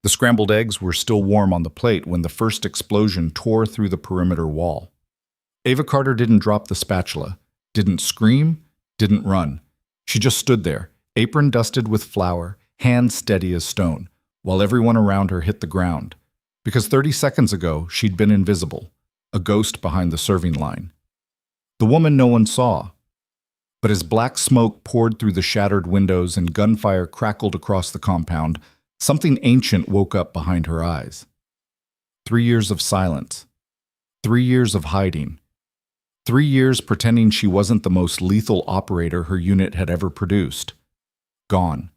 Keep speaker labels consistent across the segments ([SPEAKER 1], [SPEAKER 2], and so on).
[SPEAKER 1] The scrambled eggs were still warm on the plate when the first explosion tore through the perimeter wall. Ava Carter didn't drop the spatula, didn't scream, didn't run. She just stood there, apron dusted with flour, hands steady as stone, while everyone around her hit the ground. Because 30 seconds ago, she'd been invisible, a ghost behind the serving line. The woman no one saw. But as black smoke poured through the shattered windows and gunfire crackled across the compound, something ancient woke up behind her eyes. 3 years of silence. 3 years of hiding. 3 years pretending she wasn't the most lethal operator her unit had ever produced. Gone.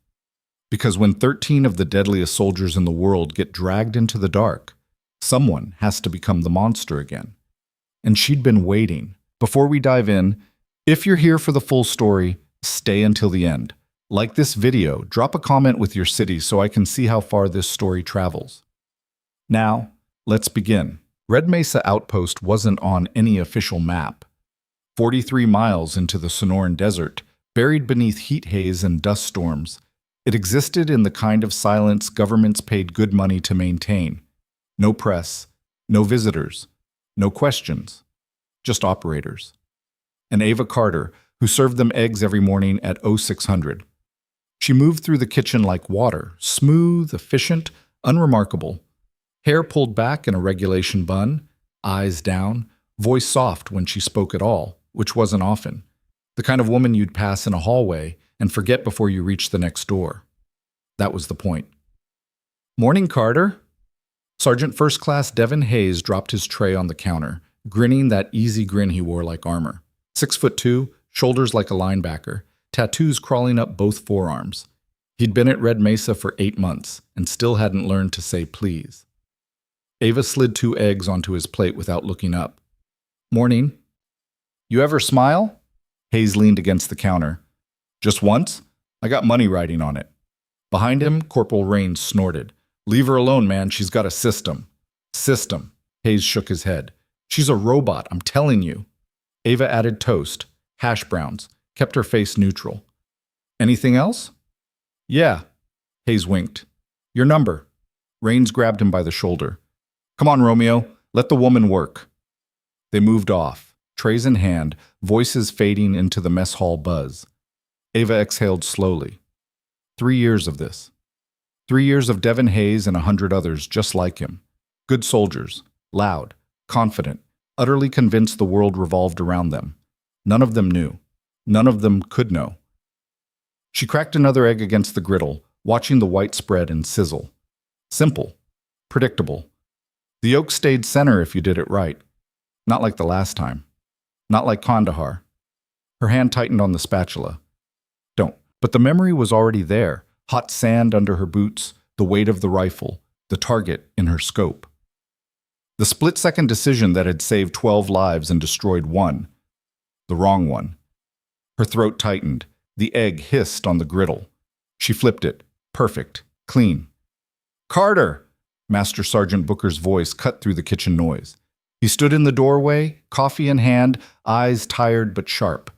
[SPEAKER 1] Because when 13 of the deadliest soldiers in the world get dragged into the dark, someone has to become the monster again. And she'd been waiting. Before we dive in, if you're here for the full story, stay until the end. Like this video, drop a comment with your city so I can see how far this story travels. Now, let's begin. Red Mesa Outpost wasn't on any official map. 43 miles into the Sonoran Desert, buried beneath heat haze and dust storms, it existed in the kind of silence governments paid good money to maintain. No press, no visitors, no questions, just operators. And Ava Carter, who served them eggs every morning at 0600. She moved through the kitchen like water, smooth, efficient, unremarkable. Hair pulled back in a regulation bun, eyes down, voice soft when she spoke at all, which wasn't often. The kind of woman you'd pass in a hallway and forget before you reached the next door. That was the point. "Morning, Carter." Sergeant First Class Devin Hayes dropped his tray on the counter, grinning that easy grin he wore like armor. 6'2", shoulders like a linebacker, tattoos crawling up both forearms. He'd been at Red Mesa for 8 months and still hadn't learned to say please. Ava slid 2 eggs onto his plate without looking up. "Morning." "You ever smile?" Hayes leaned against the counter. "Just once? I got money riding on it." Behind him, Corporal Raines snorted. "Leave her alone, man. She's got a system." "System." Hayes shook his head. "She's a robot, I'm telling you." Ava added toast, hash browns, kept her face neutral. "Anything else?" "Yeah." Hayes winked. "Your number." Raines grabbed him by the shoulder. "Come on, Romeo. Let the woman work." They moved off, trays in hand, voices fading into the mess hall buzz. Ava exhaled slowly. 3 years of this. 3 years of Devin Hayes and 100 others just like him. Good soldiers, loud, confident, utterly convinced the world revolved around them. None of them knew. None of them could know. She cracked another egg against the griddle, watching the white spread and sizzle. Simple. Predictable. The yolk stayed center if you did it right. Not like the last time. Not like Kandahar. Her hand tightened on the spatula. Don't. But the memory was already there. Hot sand under her boots, the weight of the rifle, the target in her scope. The split-second decision that had saved 12 lives and destroyed one. The wrong one. Her throat tightened. The egg hissed on the griddle. She flipped it. Perfect. Clean. "Carter!" Master Sergeant Booker's voice cut through the kitchen noise. He stood in the doorway, coffee in hand, eyes tired but sharp.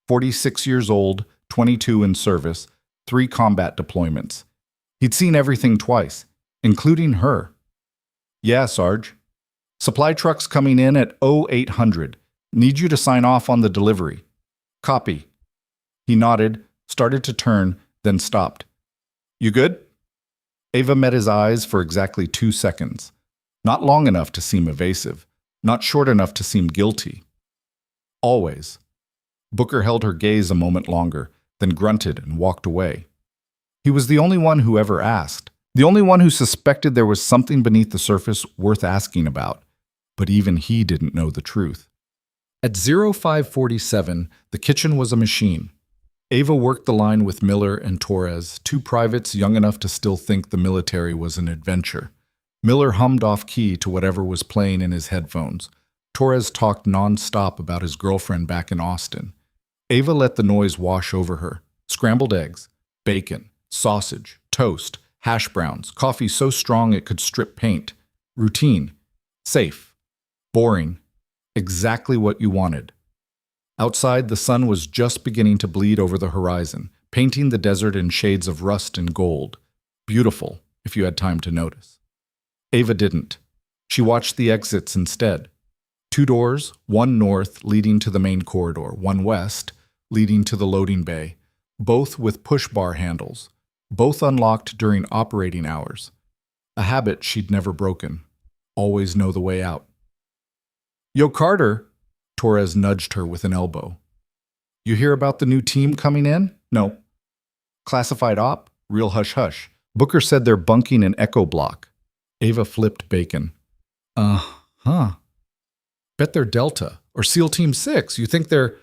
[SPEAKER 1] 46 years old, 22 in service, 3 combat deployments. He'd seen everything twice, including her. "Yeah, Sarge. Supply truck's coming in at 0800. Need you to sign off on the delivery." "Copy." He nodded, started to turn, then stopped. "You good?" Ava met his eyes for exactly 2 seconds. Not long enough to seem evasive, not short enough to seem guilty. Always. Booker held her gaze a moment longer, then grunted and walked away. He was the only one who ever asked, the only one who suspected there was something beneath the surface worth asking about. But even he didn't know the truth. At 0547, the kitchen was a machine. Ava worked the line with Miller and Torres, 2 privates young enough to still think the military was an adventure. Miller hummed off-key to whatever was playing in his headphones. Torres talked non-stop about his girlfriend back in Austin. Ava let the noise wash over her. Scrambled eggs, bacon, sausage, toast, hash browns, coffee so strong it could strip paint. Routine. Safe. Boring. Exactly what you wanted. Outside, the sun was just beginning to bleed over the horizon, painting the desert in shades of rust and gold. Beautiful, if you had time to notice. Ava didn't. She watched the exits instead. 2 doors, one north leading to the main corridor, one west leading to the loading bay, both with push bar handles, both unlocked during operating hours. A habit she'd never broken. Always know the way out. "Yo, Carter," Torres nudged her with an elbow. "You hear about the new team coming in?" "No." "Classified op?" "Real hush-hush. Booker said they're bunking an echo block." Ava flipped bacon. "Uh-huh. Bet they're Delta, or SEAL Team 6. You think they're—"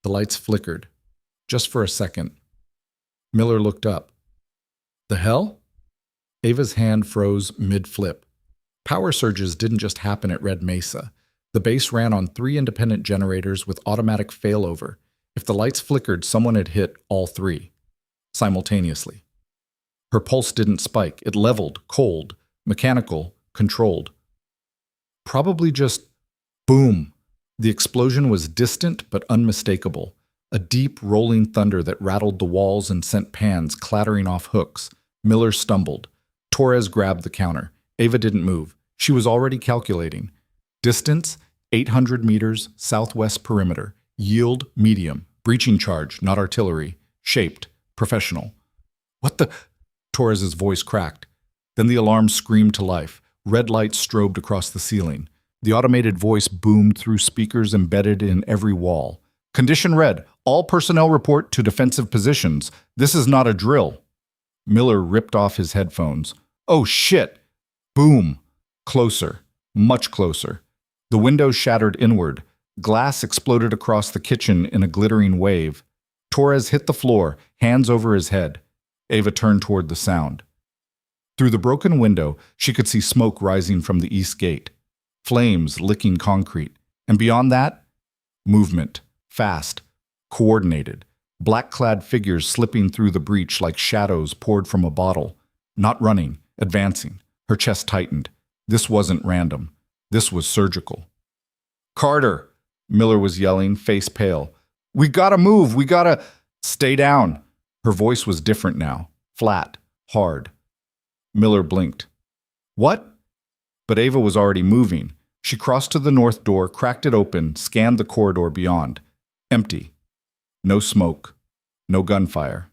[SPEAKER 1] The lights flickered, just for a second. Miller looked up. "The hell?" Ava's hand froze mid-flip. Power surges didn't just happen at Red Mesa. The base ran on 3 independent generators with automatic failover. If the lights flickered, someone had hit all 3 simultaneously. Her pulse didn't spike. It leveled, cold, mechanical, controlled. Probably just boom. The explosion was distant but unmistakable. A deep, rolling thunder that rattled the walls and sent pans clattering off hooks. Miller stumbled. Torres grabbed the counter. Ava didn't move. She was already calculating. Distance, 800 meters, southwest perimeter. Yield, medium. Breaching charge, not artillery. Shaped, professional. "What the—" Torres's voice cracked. Then the alarm screamed to life. Red lights strobed across the ceiling. The automated voice boomed through speakers embedded in every wall. "Condition red. All personnel report to defensive positions. This is not a drill." Miller ripped off his headphones. "Oh, shit!" Boom. Closer. Much closer. The windows shattered inward. Glass exploded across the kitchen in a glittering wave. Torres hit the floor, hands over his head. Ava turned toward the sound. Through the broken window, she could see smoke rising from the east gate. Flames licking concrete. And beyond that, movement. Fast. Coordinated. Black-clad figures slipping through the breach like shadows poured from a bottle. Not running, advancing. Her chest tightened. This wasn't random. This was surgical. "Carter!" Miller was yelling, face pale. "We gotta move! We gotta—" "Stay down!" Her voice was different now. Flat. Hard. Miller blinked. "What?" But Ava was already moving. She crossed to the north door, cracked it open, scanned the corridor beyond. Empty. No smoke. No gunfire.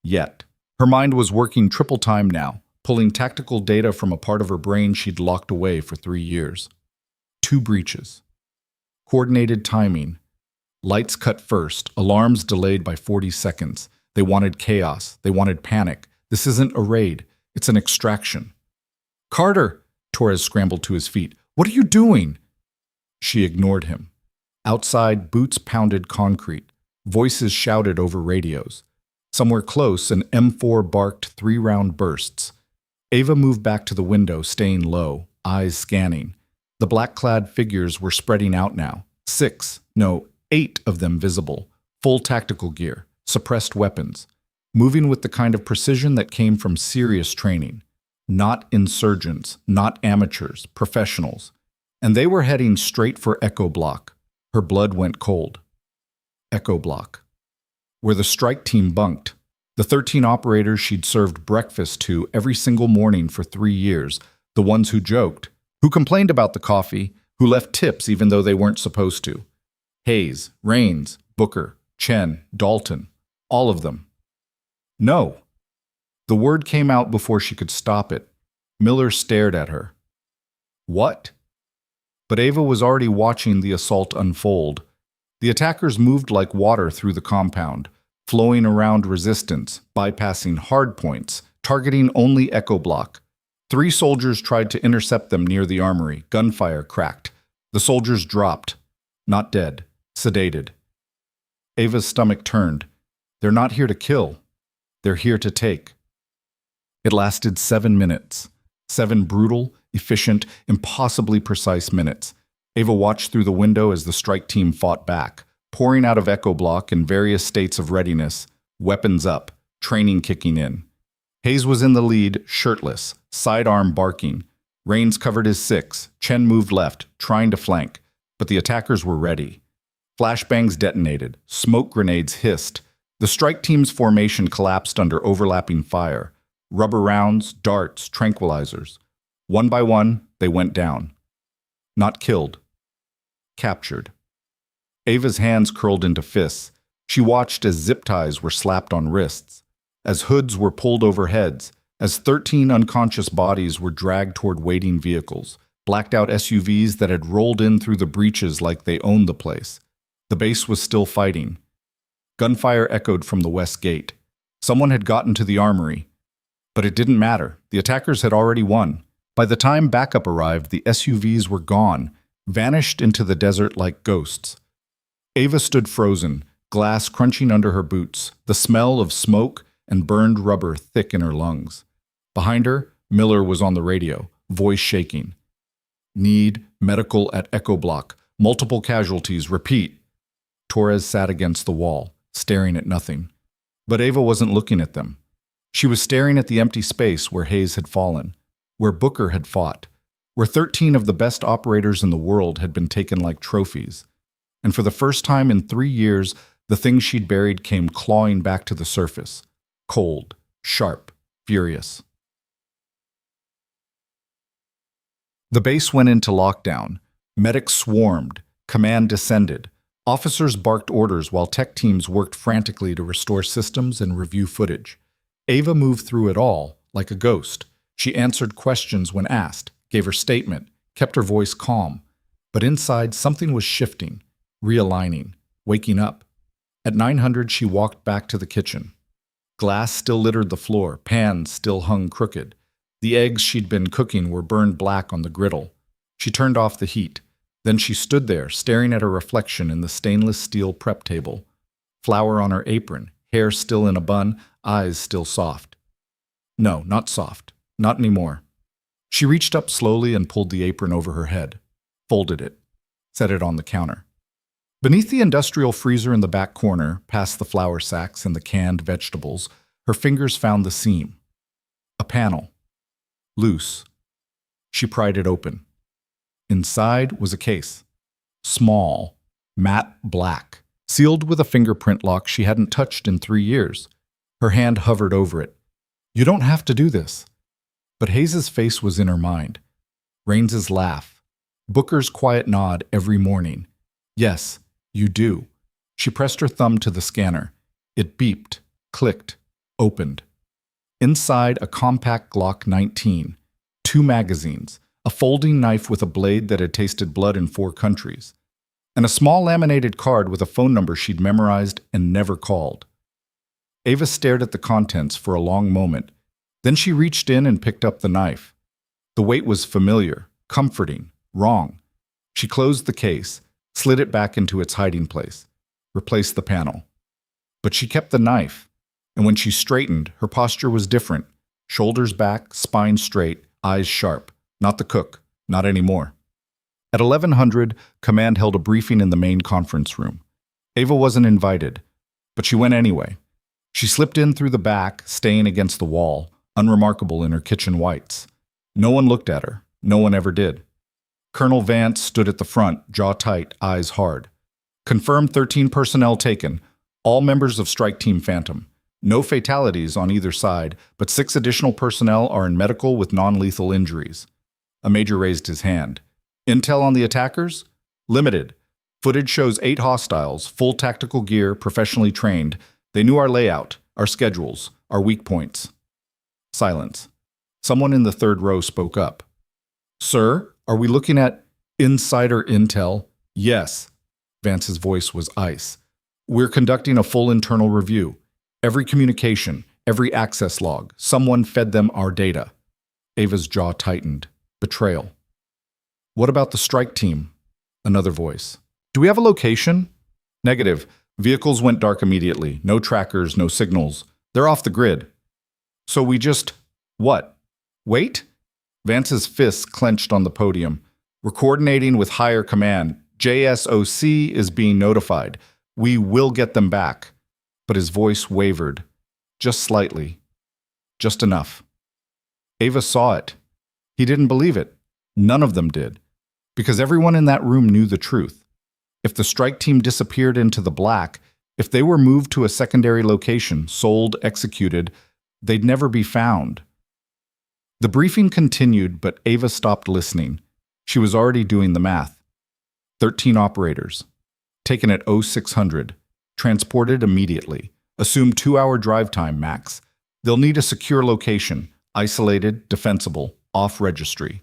[SPEAKER 1] Yet. Her mind was working triple time now, pulling tactical data from a part of her brain she'd locked away for 3 years. 2 breaches. Coordinated timing. Lights cut first, alarms delayed by 40 seconds. They wanted chaos. They wanted panic. This isn't a raid. It's an extraction. "Carter!" Torres scrambled to his feet. "What are you doing?" She ignored him. Outside, boots pounded concrete. Voices shouted over radios. Somewhere close, an M4 barked 3-round bursts. Ava moved back to the window, staying low, eyes scanning. The black-clad figures were spreading out now. 6, no, 8 of them visible. Full tactical gear, suppressed weapons. Moving with the kind of precision that came from serious training. Not insurgents, not amateurs, professionals. And they were heading straight for Echo Block. Her blood went cold. Echo Block. Where the strike team bunked. The 13 operators she'd served breakfast to every single morning for 3 years. The ones who joked, who complained about the coffee, who left tips even though they weren't supposed to. Hayes, Raines, Booker, Chen, Dalton. All of them. No. The word came out before she could stop it. Miller stared at her. What? But Ava was already watching the assault unfold. The attackers moved like water through the compound, flowing around resistance, bypassing hard points, targeting only Echo Block. 3 soldiers tried to intercept them near the armory. Gunfire cracked. The soldiers dropped. Not dead. Sedated. Ava's stomach turned. They're not here to kill. They're here to take. It lasted 7 minutes. 7 brutal, efficient, impossibly precise minutes. Ava watched through the window as the strike team fought back, pouring out of Echo Block in various states of readiness, weapons up, training kicking in. Hayes was in the lead, shirtless, sidearm barking. Raines covered his 6. Chen moved left, trying to flank, but the attackers were ready. Flashbangs detonated. Smoke grenades hissed. The strike team's formation collapsed under overlapping fire. Rubber rounds, darts, tranquilizers. One by one, they went down. Not killed. Captured. Ava's hands curled into fists. She watched as zip ties were slapped on wrists, as hoods were pulled over heads, as 13 unconscious bodies were dragged toward waiting vehicles, blacked out SUVs that had rolled in through the breaches like they owned the place. The base was still fighting. Gunfire echoed from the west gate. Someone had gotten to the armory. But it didn't matter. The attackers had already won. By the time backup arrived, the SUVs were gone, vanished into the desert like ghosts. Ava stood frozen, glass crunching under her boots, the smell of smoke and burned rubber thick in her lungs. Behind her, Miller was on the radio, voice shaking. Need medical at Echo Block. Multiple casualties. Repeat. Torres sat against the wall, staring at nothing. But Ava wasn't looking at them. She was staring at the empty space where Hayes had fallen, where Booker had fought, where 13 of the best operators in the world had been taken like trophies. And for the first time in 3 years, the things she'd buried came clawing back to the surface. Cold, sharp, furious. The base went into lockdown. Medics swarmed. Command descended. Officers barked orders while tech teams worked frantically to restore systems and review footage. Ava moved through it all, like a ghost. She answered questions when asked, gave her statement, kept her voice calm. But inside, something was shifting, realigning, waking up. At 900, she walked back to the kitchen. Glass still littered the floor, pans still hung crooked. The eggs she'd been cooking were burned black on the griddle. She turned off the heat. Then she stood there, staring at her reflection in the stainless steel prep table. Flour on her apron, hair still in a bun, eyes still soft. No, not soft. Not anymore. She reached up slowly and pulled the apron over her head, folded it, set it on the counter. Beneath the industrial freezer in the back corner, past the flour sacks and the canned vegetables, her fingers found the seam. A panel. Loose. She pried it open. Inside was a case. Small, matte black, sealed with a fingerprint lock she hadn't touched in 3 years. Her hand hovered over it. You don't have to do this. But Hayes's face was in her mind. Raines's laugh. Booker's quiet nod every morning. Yes, you do. She pressed her thumb to the scanner. It beeped, clicked, opened. Inside a compact Glock 19, 2 magazines, a folding knife with a blade that had tasted blood in 4 countries, and a small laminated card with a phone number she'd memorized and never called. Ava stared at the contents for a long moment. Then she reached in and picked up the knife. The weight was familiar, comforting, wrong. She closed the case, slid it back into its hiding place, replaced the panel. But she kept the knife, and when she straightened, her posture was different. Shoulders back, spine straight, eyes sharp. Not the cook, not anymore. At 1100, Command held a briefing in the main conference room. Ava wasn't invited, but she went anyway. She slipped in through the back, staying against the wall, unremarkable in her kitchen whites. No one looked at her. No one ever did. Colonel Vance stood at the front, jaw tight, eyes hard. Confirmed 13 personnel taken, all members of Strike Team Phantom. No fatalities on either side, but 6 additional personnel are in medical with non-lethal injuries. A major raised his hand. Intel on the attackers? Limited. Footage shows 8 hostiles, full tactical gear, professionally trained. They knew our layout, our schedules, our weak points. Silence. Someone in the third row spoke up. Sir, are we looking at insider intel? Yes. Vance's voice was ice. We're conducting a full internal review. Every communication, every access log, someone fed them our data. Ava's jaw tightened. Betrayal. What about the strike team? Another voice. Do we have a location? Negative. Vehicles went dark immediately. No trackers, no signals. They're off the grid. So we just... what? Wait? Vance's fists clenched on the podium. We're coordinating with higher command. JSOC is being notified. We will get them back. But his voice wavered. Just slightly. Just enough. Ava saw it. He didn't believe it. None of them did. Because everyone in that room knew the truth. If the strike team disappeared into the black, if they were moved to a secondary location, sold, executed, They'd never be found. The briefing continued, but Ava stopped listening. She was already doing the math. 13 operators. Taken at 0600. Transported immediately. Assume 2-hour drive time max. They'll need a secure location. Isolated, defensible, off registry.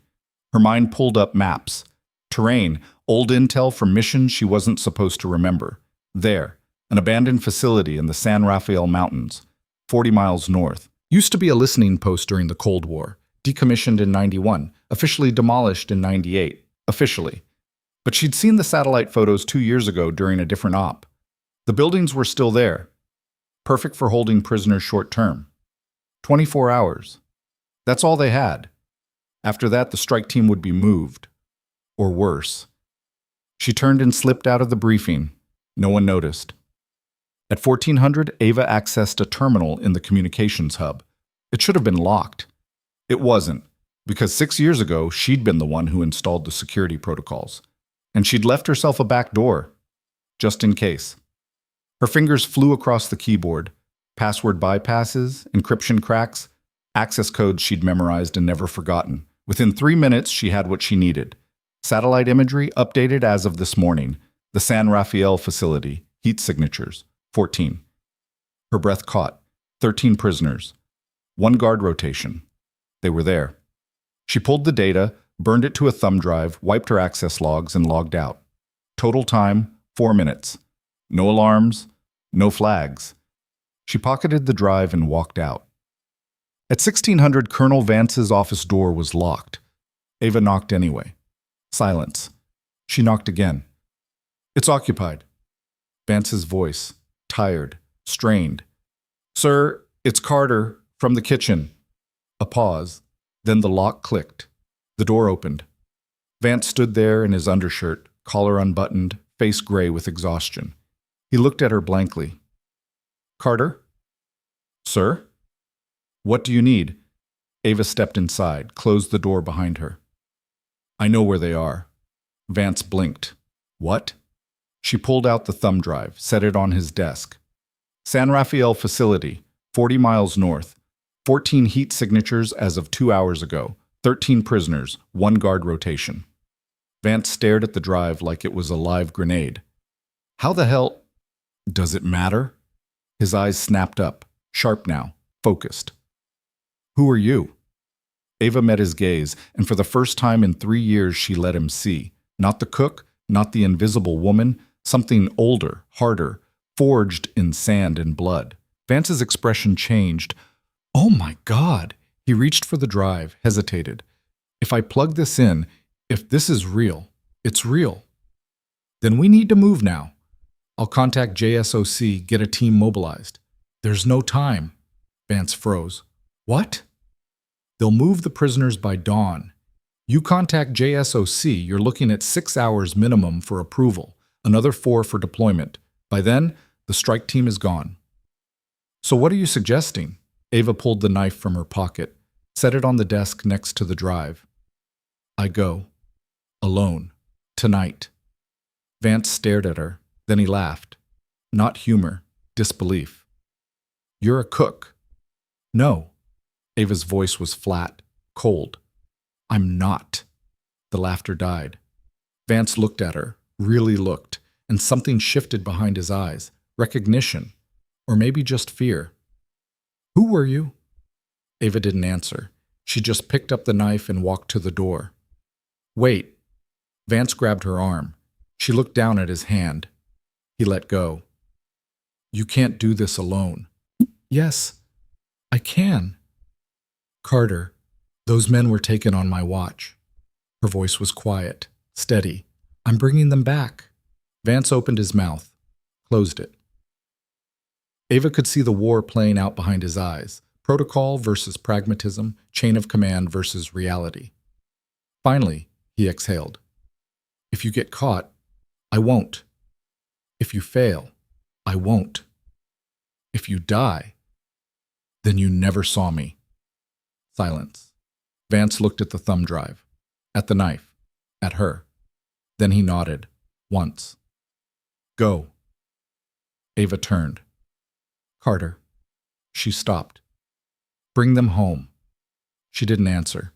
[SPEAKER 1] Her mind pulled up maps. Terrain, old intel from missions she wasn't supposed to remember. There, an abandoned facility in the San Rafael Mountains, 40 miles north. Used to be a listening post during the Cold War. Decommissioned in 91, officially demolished in 98, officially. But she'd seen the satellite photos 2 years ago during a different op. The buildings were still there. Perfect for holding prisoners short term. 24 hours. That's all they had. After that, the strike team would be moved. Or worse. She turned and slipped out of the briefing. No one noticed. At 1400, Ava accessed a terminal in the communications hub. It should have been locked. It wasn't, because 6 years ago, she'd been the one who installed the security protocols. And she'd left herself a back door, just in case. Her fingers flew across the keyboard. Password bypasses, encryption cracks, access codes she'd memorized and never forgotten. Within 3 minutes, she had what she needed. Satellite imagery updated as of this morning. The San Rafael facility. Heat signatures. 14. Her breath caught. 13 prisoners. 1 guard rotation. They were there. She pulled the data, burned it to a thumb drive, wiped her access logs, and logged out. Total time, 4 minutes. No alarms, no flags. She pocketed the drive and walked out. At 1600, Colonel Vance's office door was locked. Ava knocked anyway. Silence. She knocked again. It's occupied. Vance's voice, tired, strained. Sir, it's Carter, from the kitchen. A pause. Then the lock clicked. The door opened. Vance stood there in his undershirt, collar unbuttoned, face gray with exhaustion. He looked at her blankly. Carter? Sir? What do you need? Ava stepped inside, closed the door behind her. I know where they are. Vance blinked. What? She pulled out the thumb drive, set it on his desk. San Rafael facility, 40 miles north. 14 heat signatures as of 2 hours ago. 13 prisoners, 1 guard rotation. Vance stared at the drive like it was a live grenade. How the hell... Does it matter? His eyes snapped up, sharp now, focused. Who are you? Ava met his gaze, and for the first time in 3 years she let him see. Not the cook, not the invisible woman, something older, harder, forged in sand and blood. Vance's expression changed. Oh my God! He reached for the drive, hesitated. If I plug this in, if this is real, it's real. Then we need to move now. I'll contact JSOC, get a team mobilized. There's no time. Vance froze. What? They'll move the prisoners by dawn. You contact JSOC, you're looking at 6 hours minimum for approval, another 4 for deployment. By then, the strike team is gone. So what are you suggesting? Ava pulled the knife from her pocket, set it on the desk next to the drive. I go. Alone. Tonight. Vance stared at her. Then he laughed. Not humor, disbelief. You're a cook. No. Ava's voice was flat, cold. I'm not. The laughter died. Vance looked at her, really looked, and something shifted behind his eyes. Recognition. Or maybe just fear. Who were you? Ava didn't answer. She just picked up the knife and walked to the door. Wait. Vance grabbed her arm. She looked down at his hand. He let go. You can't do this alone. Yes, I can. Carter, those men were taken on my watch. Her voice was quiet, steady. I'm bringing them back. Vance opened his mouth, closed it. Ava could see the war playing out behind his eyes. Protocol versus pragmatism, chain of command versus reality. Finally, he exhaled. If you get caught, I won't. If you fail, I won't. If you die, then you never saw me. Silence. Vance looked at the thumb drive, at the knife, at her. Then he nodded, once. Go. Ava turned. Carter. She stopped. Bring them home. She didn't answer.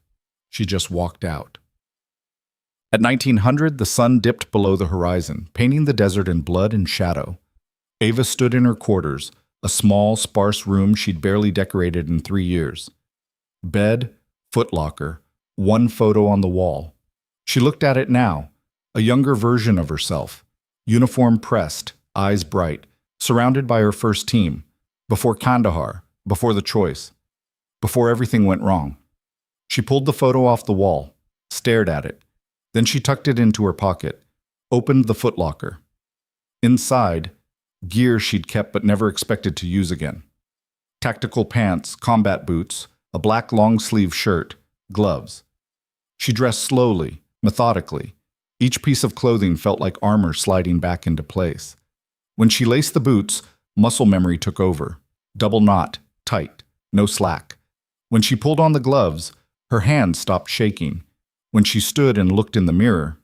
[SPEAKER 1] She just walked out. At 1900, the sun dipped below the horizon, painting the desert in blood and shadow. Ava stood in her quarters, a small, sparse room she'd barely decorated in 3 years. Bed, footlocker, one photo on the wall. She looked at it now, a younger version of herself, uniform pressed, eyes bright, surrounded by her first team, before Kandahar, before the choice, before everything went wrong. She pulled the photo off the wall, stared at it. Then she tucked it into her pocket, opened the footlocker. Inside, gear she'd kept but never expected to use again. Tactical pants, combat boots, a black long-sleeve shirt, gloves. She dressed slowly, methodically. Each piece of clothing felt like armor sliding back into place. When she laced the boots, muscle memory took over. Double knot, tight, no slack. When she pulled on the gloves, her hands stopped shaking. When she stood and looked in the mirror,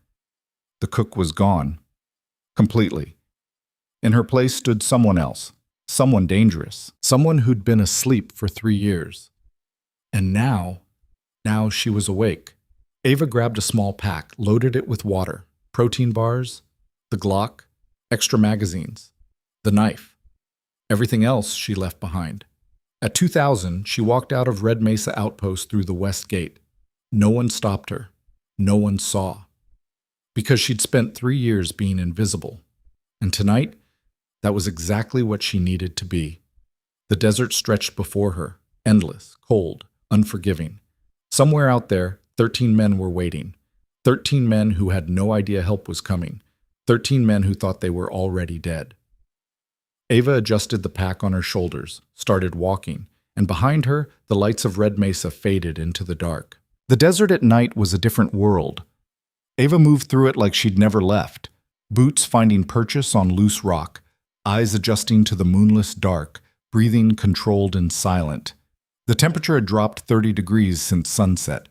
[SPEAKER 1] the cook was gone. Completely. In her place stood someone else, someone dangerous, someone who'd been asleep for 3 years. And now she was awake. Ava grabbed a small pack, loaded it with water, protein bars, the Glock, extra magazines, the knife. Everything else she left behind. At 2000, she walked out of Red Mesa Outpost through the west gate. No one stopped her. No one saw. Because she'd spent 3 years being invisible. And tonight, that was exactly what she needed to be. The desert stretched before her, endless, cold, unforgiving. Somewhere out there, 13 men were waiting. 13 men who had no idea help was coming. 13 men who thought they were already dead. Ava adjusted the pack on her shoulders, started walking, and behind her, the lights of Red Mesa faded into the dark. The desert at night was a different world. Ava moved through it like she'd never left, boots finding purchase on loose rock, eyes adjusting to the moonless dark, breathing controlled and silent. The temperature had dropped 30 degrees since sunset.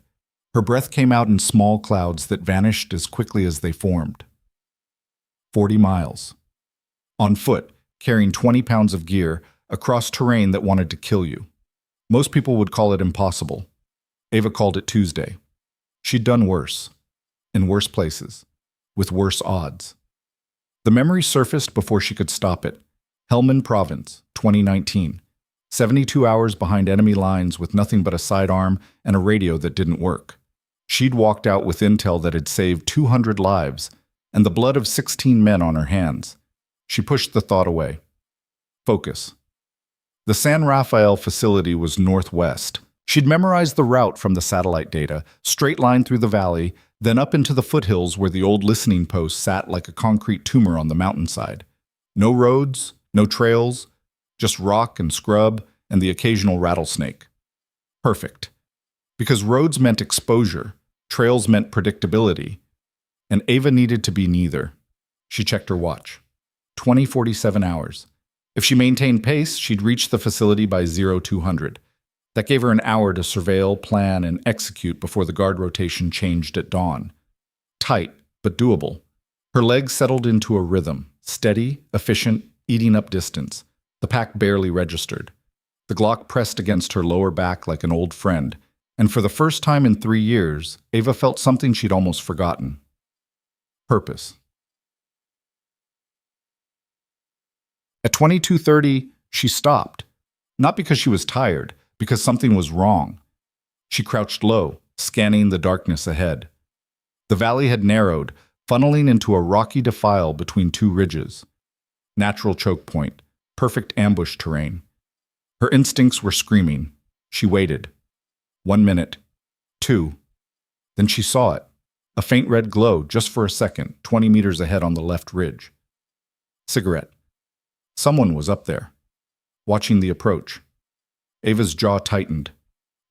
[SPEAKER 1] Her breath came out in small clouds that vanished as quickly as they formed. 40 miles. On foot, carrying 20 pounds of gear, across terrain that wanted to kill you. Most people would call it impossible. Ava called it Tuesday. She'd done worse. In worse places. With worse odds. The memory surfaced before she could stop it. Helmand Province, 2019. 72 hours behind enemy lines with nothing but a sidearm and a radio that didn't work. She'd walked out with intel that had saved 200 lives and the blood of 16 men on her hands. She pushed the thought away. Focus. The San Rafael facility was northwest. She'd memorized the route from the satellite data, straight line through the valley, then up into the foothills where the old listening post sat like a concrete tumor on the mountainside. No roads, no trails, just rock and scrub and the occasional rattlesnake. Perfect. Because roads meant exposure, trails meant predictability, and Ava needed to be neither. She checked her watch. 20:47 hours. If she maintained pace, she'd reach the facility by 0200. That gave her an hour to surveil, plan, and execute before the guard rotation changed at dawn. Tight, but doable. Her legs settled into a rhythm, steady, efficient, eating up distance. The pack barely registered. The Glock pressed against her lower back like an old friend, and for the first time in 3 years, Ava felt something she'd almost forgotten. Purpose. At 22:30, she stopped. Not because she was tired, because something was wrong. She crouched low, scanning the darkness ahead. The valley had narrowed, funneling into a rocky defile between two ridges. Natural choke point, perfect ambush terrain. Her instincts were screaming. She waited. 1 minute. 2. Then she saw it. A faint red glow just for a second, 20 meters ahead on the left ridge. Cigarette. Someone was up there, watching the approach. Ava's jaw tightened.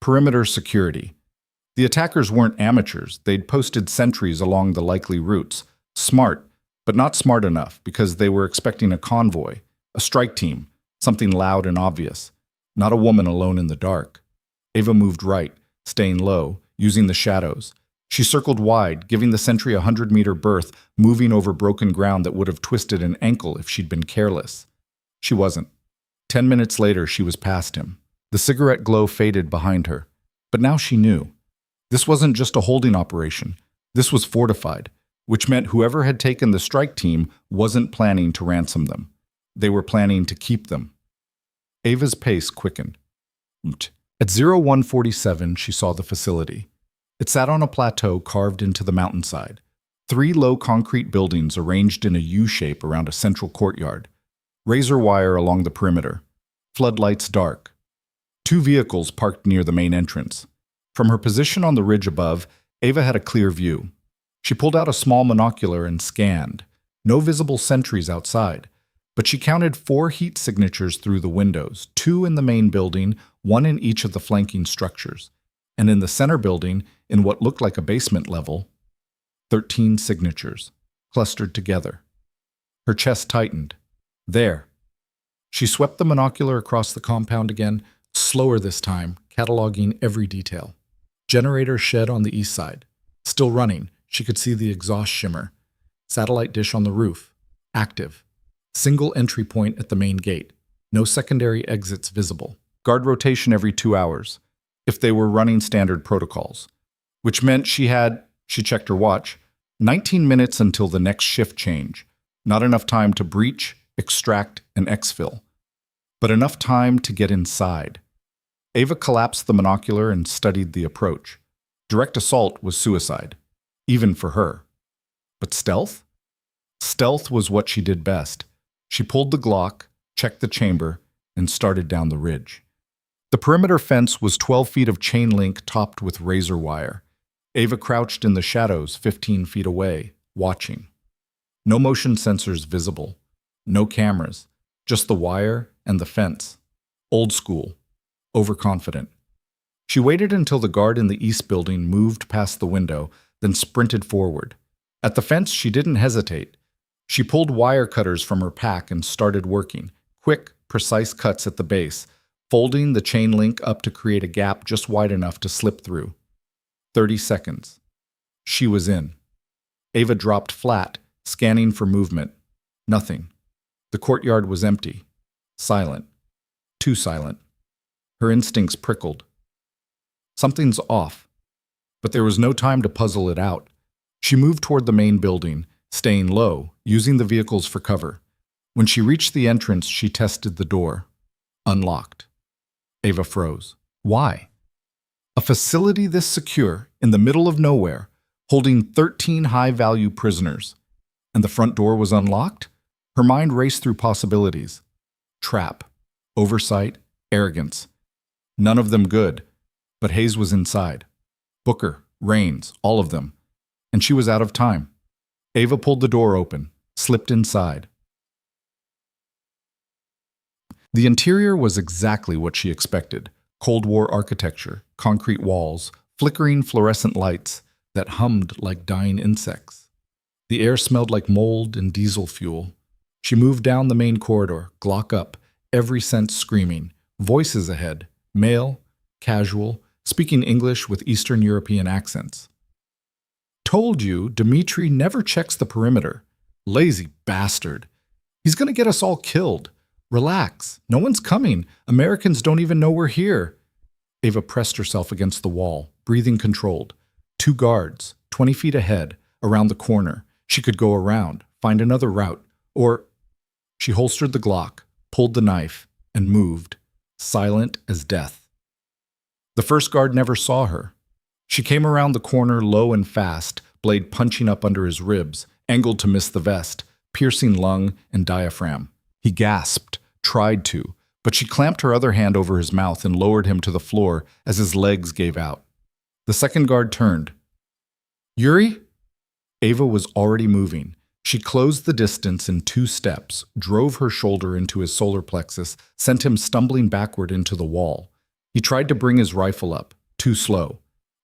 [SPEAKER 1] Perimeter security. The attackers weren't amateurs. They'd posted sentries along the likely routes. Smart, but not smart enough because they were expecting a convoy, a strike team, something loud and obvious. Not a woman alone in the dark. Ava moved right, staying low, using the shadows. She circled wide, giving the sentry a 100-meter berth, moving over broken ground that would have twisted an ankle if she'd been careless. She wasn't. 10 minutes later, she was past him. The cigarette glow faded behind her. But now she knew. This wasn't just a holding operation. This was fortified, which meant whoever had taken the strike team wasn't planning to ransom them. They were planning to keep them. Ava's pace quickened. At 0147, she saw the facility. It sat on a plateau carved into the mountainside. 3 low concrete buildings arranged in a U-shape around a central courtyard. Razor wire along the perimeter. Floodlights dark. 2 vehicles parked near the main entrance. From her position on the ridge above, Ava had a clear view. She pulled out a small monocular and scanned. No visible sentries outside, but she counted 4 heat signatures through the windows, 2 in the main building, 1 in each of the flanking structures. And in the center building, in what looked like a basement level, 13 signatures, clustered together. Her chest tightened. There. She swept the monocular across the compound again, slower this time, cataloging every detail. Generator shed on the east side. Still running, she could see the exhaust shimmer. Satellite dish on the roof. Active. Single entry point at the main gate. No secondary exits visible. Guard rotation every 2 hours, if they were running standard protocols. Which meant she checked her watch, 19 minutes until the next shift change. Not enough time to breach, extract, and exfil. But enough time to get inside. Ava collapsed the monocular and studied the approach. Direct assault was suicide, even for her. But stealth? Stealth was what she did best. She pulled the Glock, checked the chamber, and started down the ridge. The perimeter fence was 12 feet of chain link topped with razor wire. Ava crouched in the shadows 15 feet away, watching. No motion sensors visible. No cameras. Just the wire and the fence. Old school. Overconfident. She waited until the guard in the east building moved past the window, then sprinted forward. At the fence, she didn't hesitate. She pulled wire cutters from her pack and started working. Quick, precise cuts at the base, folding the chain link up to create a gap just wide enough to slip through. 30 seconds. She was in. Ava dropped flat, scanning for movement. Nothing. The courtyard was empty. Silent. Too silent. Her instincts prickled. Something's off. But there was no time to puzzle it out. She moved toward the main building, staying low, using the vehicles for cover. When she reached the entrance, she tested the door. Unlocked. Ava froze. Why? A facility this secure, in the middle of nowhere, holding 13 high-value prisoners. And the front door was unlocked? Her mind raced through possibilities. Trap. Oversight. Arrogance. None of them good. But Hayes was inside. Booker, Raines, all of them. And she was out of time. Ava pulled the door open, slipped inside. The interior was exactly what she expected. Cold War architecture, concrete walls, flickering fluorescent lights that hummed like dying insects. The air smelled like mold and diesel fuel. She moved down the main corridor, Glock up, every sense screaming. Voices ahead, male, casual, speaking English with Eastern European accents. Told you, Dmitri never checks the perimeter. Lazy bastard. He's gonna get us all killed. Relax. No one's coming. Americans don't even know we're here. Ava pressed herself against the wall, breathing controlled. 2 guards, 20 feet ahead, around the corner. She could go around, find another route, or... She holstered the Glock, pulled the knife, and moved, silent as death. The first guard never saw her. She came around the corner low and fast, blade punching up under his ribs, angled to miss the vest, piercing lung and diaphragm. He gasped, tried to, but she clamped her other hand over his mouth and lowered him to the floor as his legs gave out. The second guard turned. Yuri? Ava was already moving. She closed the distance in 2 steps, drove her shoulder into his solar plexus, sent him stumbling backward into the wall. He tried to bring his rifle up, too slow.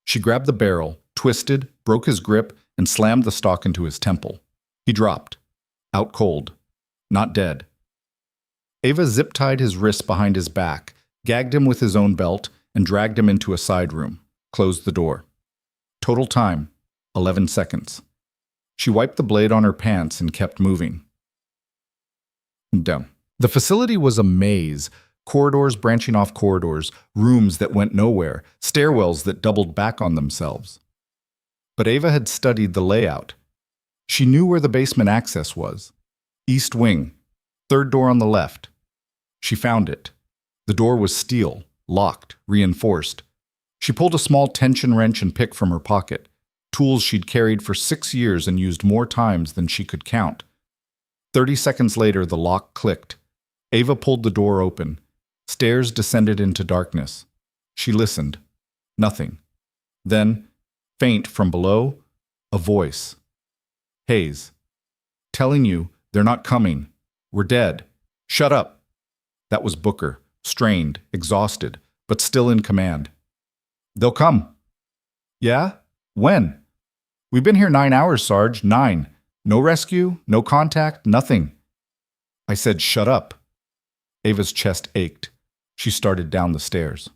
[SPEAKER 1] She grabbed the barrel, twisted, broke his grip, and slammed the stock into his temple. He dropped. Out cold. Not dead. Ava zip-tied his wrists behind his back, gagged him with his own belt, and dragged him into a side room. Closed the door. Total time, 11 seconds. She wiped the blade on her pants and kept moving. Down. The facility was a maze, Corridors branching off corridors, rooms that went nowhere, stairwells that doubled back on themselves. But Ava had studied the layout. She knew where the basement access was. East wing, third door on the left. She found it. The door was steel, locked, reinforced. She pulled a small tension wrench and pick from her pocket, tools she'd carried for 6 years and used more times than she could count. 30 seconds later, the lock clicked. Ava pulled the door open. Stairs descended into darkness. She listened. Nothing. Then, faint from below, a voice. Hayes. Telling you, they're not coming. We're dead. Shut up. That was Booker, strained, exhausted, but still in command. They'll come. Yeah? When? We've been here 9 hours, Sarge. 9. No rescue, no contact, nothing. I said, shut up. Ava's chest ached. She started down the stairs.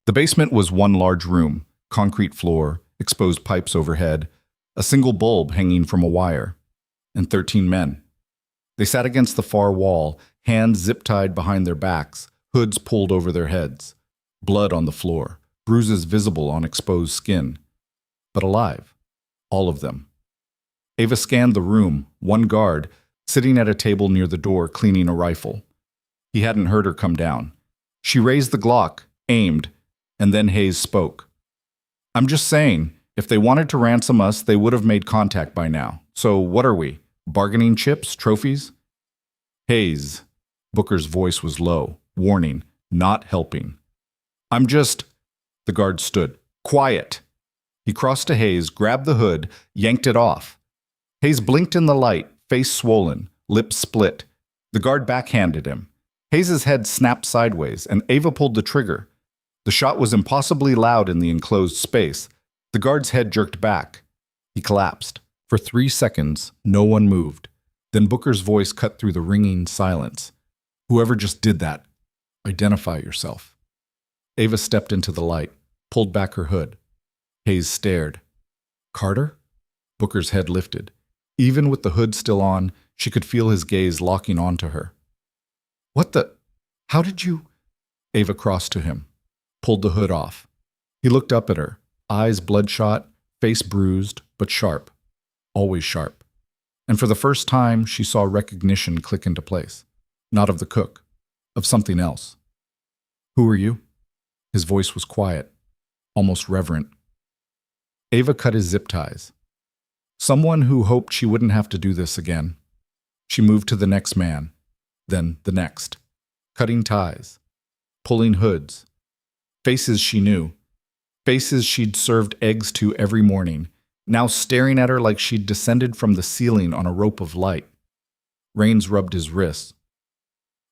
[SPEAKER 1] The basement was one large room, concrete floor, exposed pipes overhead, a single bulb hanging from a wire, and 13 men. They sat against the far wall, hands zip-tied behind their backs, hoods pulled over their heads, blood on the floor, bruises visible on exposed skin. But alive, all of them. Ava scanned the room, one guard, sitting at a table near the door cleaning a rifle. He hadn't heard her come down. She raised the Glock, aimed, and then Hayes spoke. I'm just saying, if they wanted to ransom us, they would have made contact by now. So what are we? Bargaining chips? Trophies? Hayes. Booker's voice was low, warning, not helping. I'm just... The guard stood. Quiet. He crossed to Hayes, grabbed the hood, yanked it off. Hayes blinked in the light, face swollen, lips split. The guard backhanded him. Hayes' head snapped sideways, and Ava pulled the trigger. The shot was impossibly loud in the enclosed space. The guard's head jerked back. He collapsed. For 3 seconds, no one moved. Then Booker's voice cut through the ringing silence. Whoever just did that, identify yourself. Ava stepped into the light, pulled back her hood. Hayes stared. Carter? Booker's head lifted. Even with the hood still on, she could feel his gaze locking onto her. What the? How did you? Ava crossed to him, pulled the hood off. He looked up at her, eyes bloodshot, face bruised, but sharp. Always sharp. And for the first time, she saw recognition click into place. Not of the cook, of something else. Who are you? His voice was quiet, almost reverent. Ava cut his zip ties. Someone who hoped she wouldn't have to do this again. She moved to the next man, then the next, cutting ties, pulling hoods. Faces she knew. Faces she'd served eggs to every morning, now staring at her like she'd descended from the ceiling on a rope of light. Rains rubbed his wrists.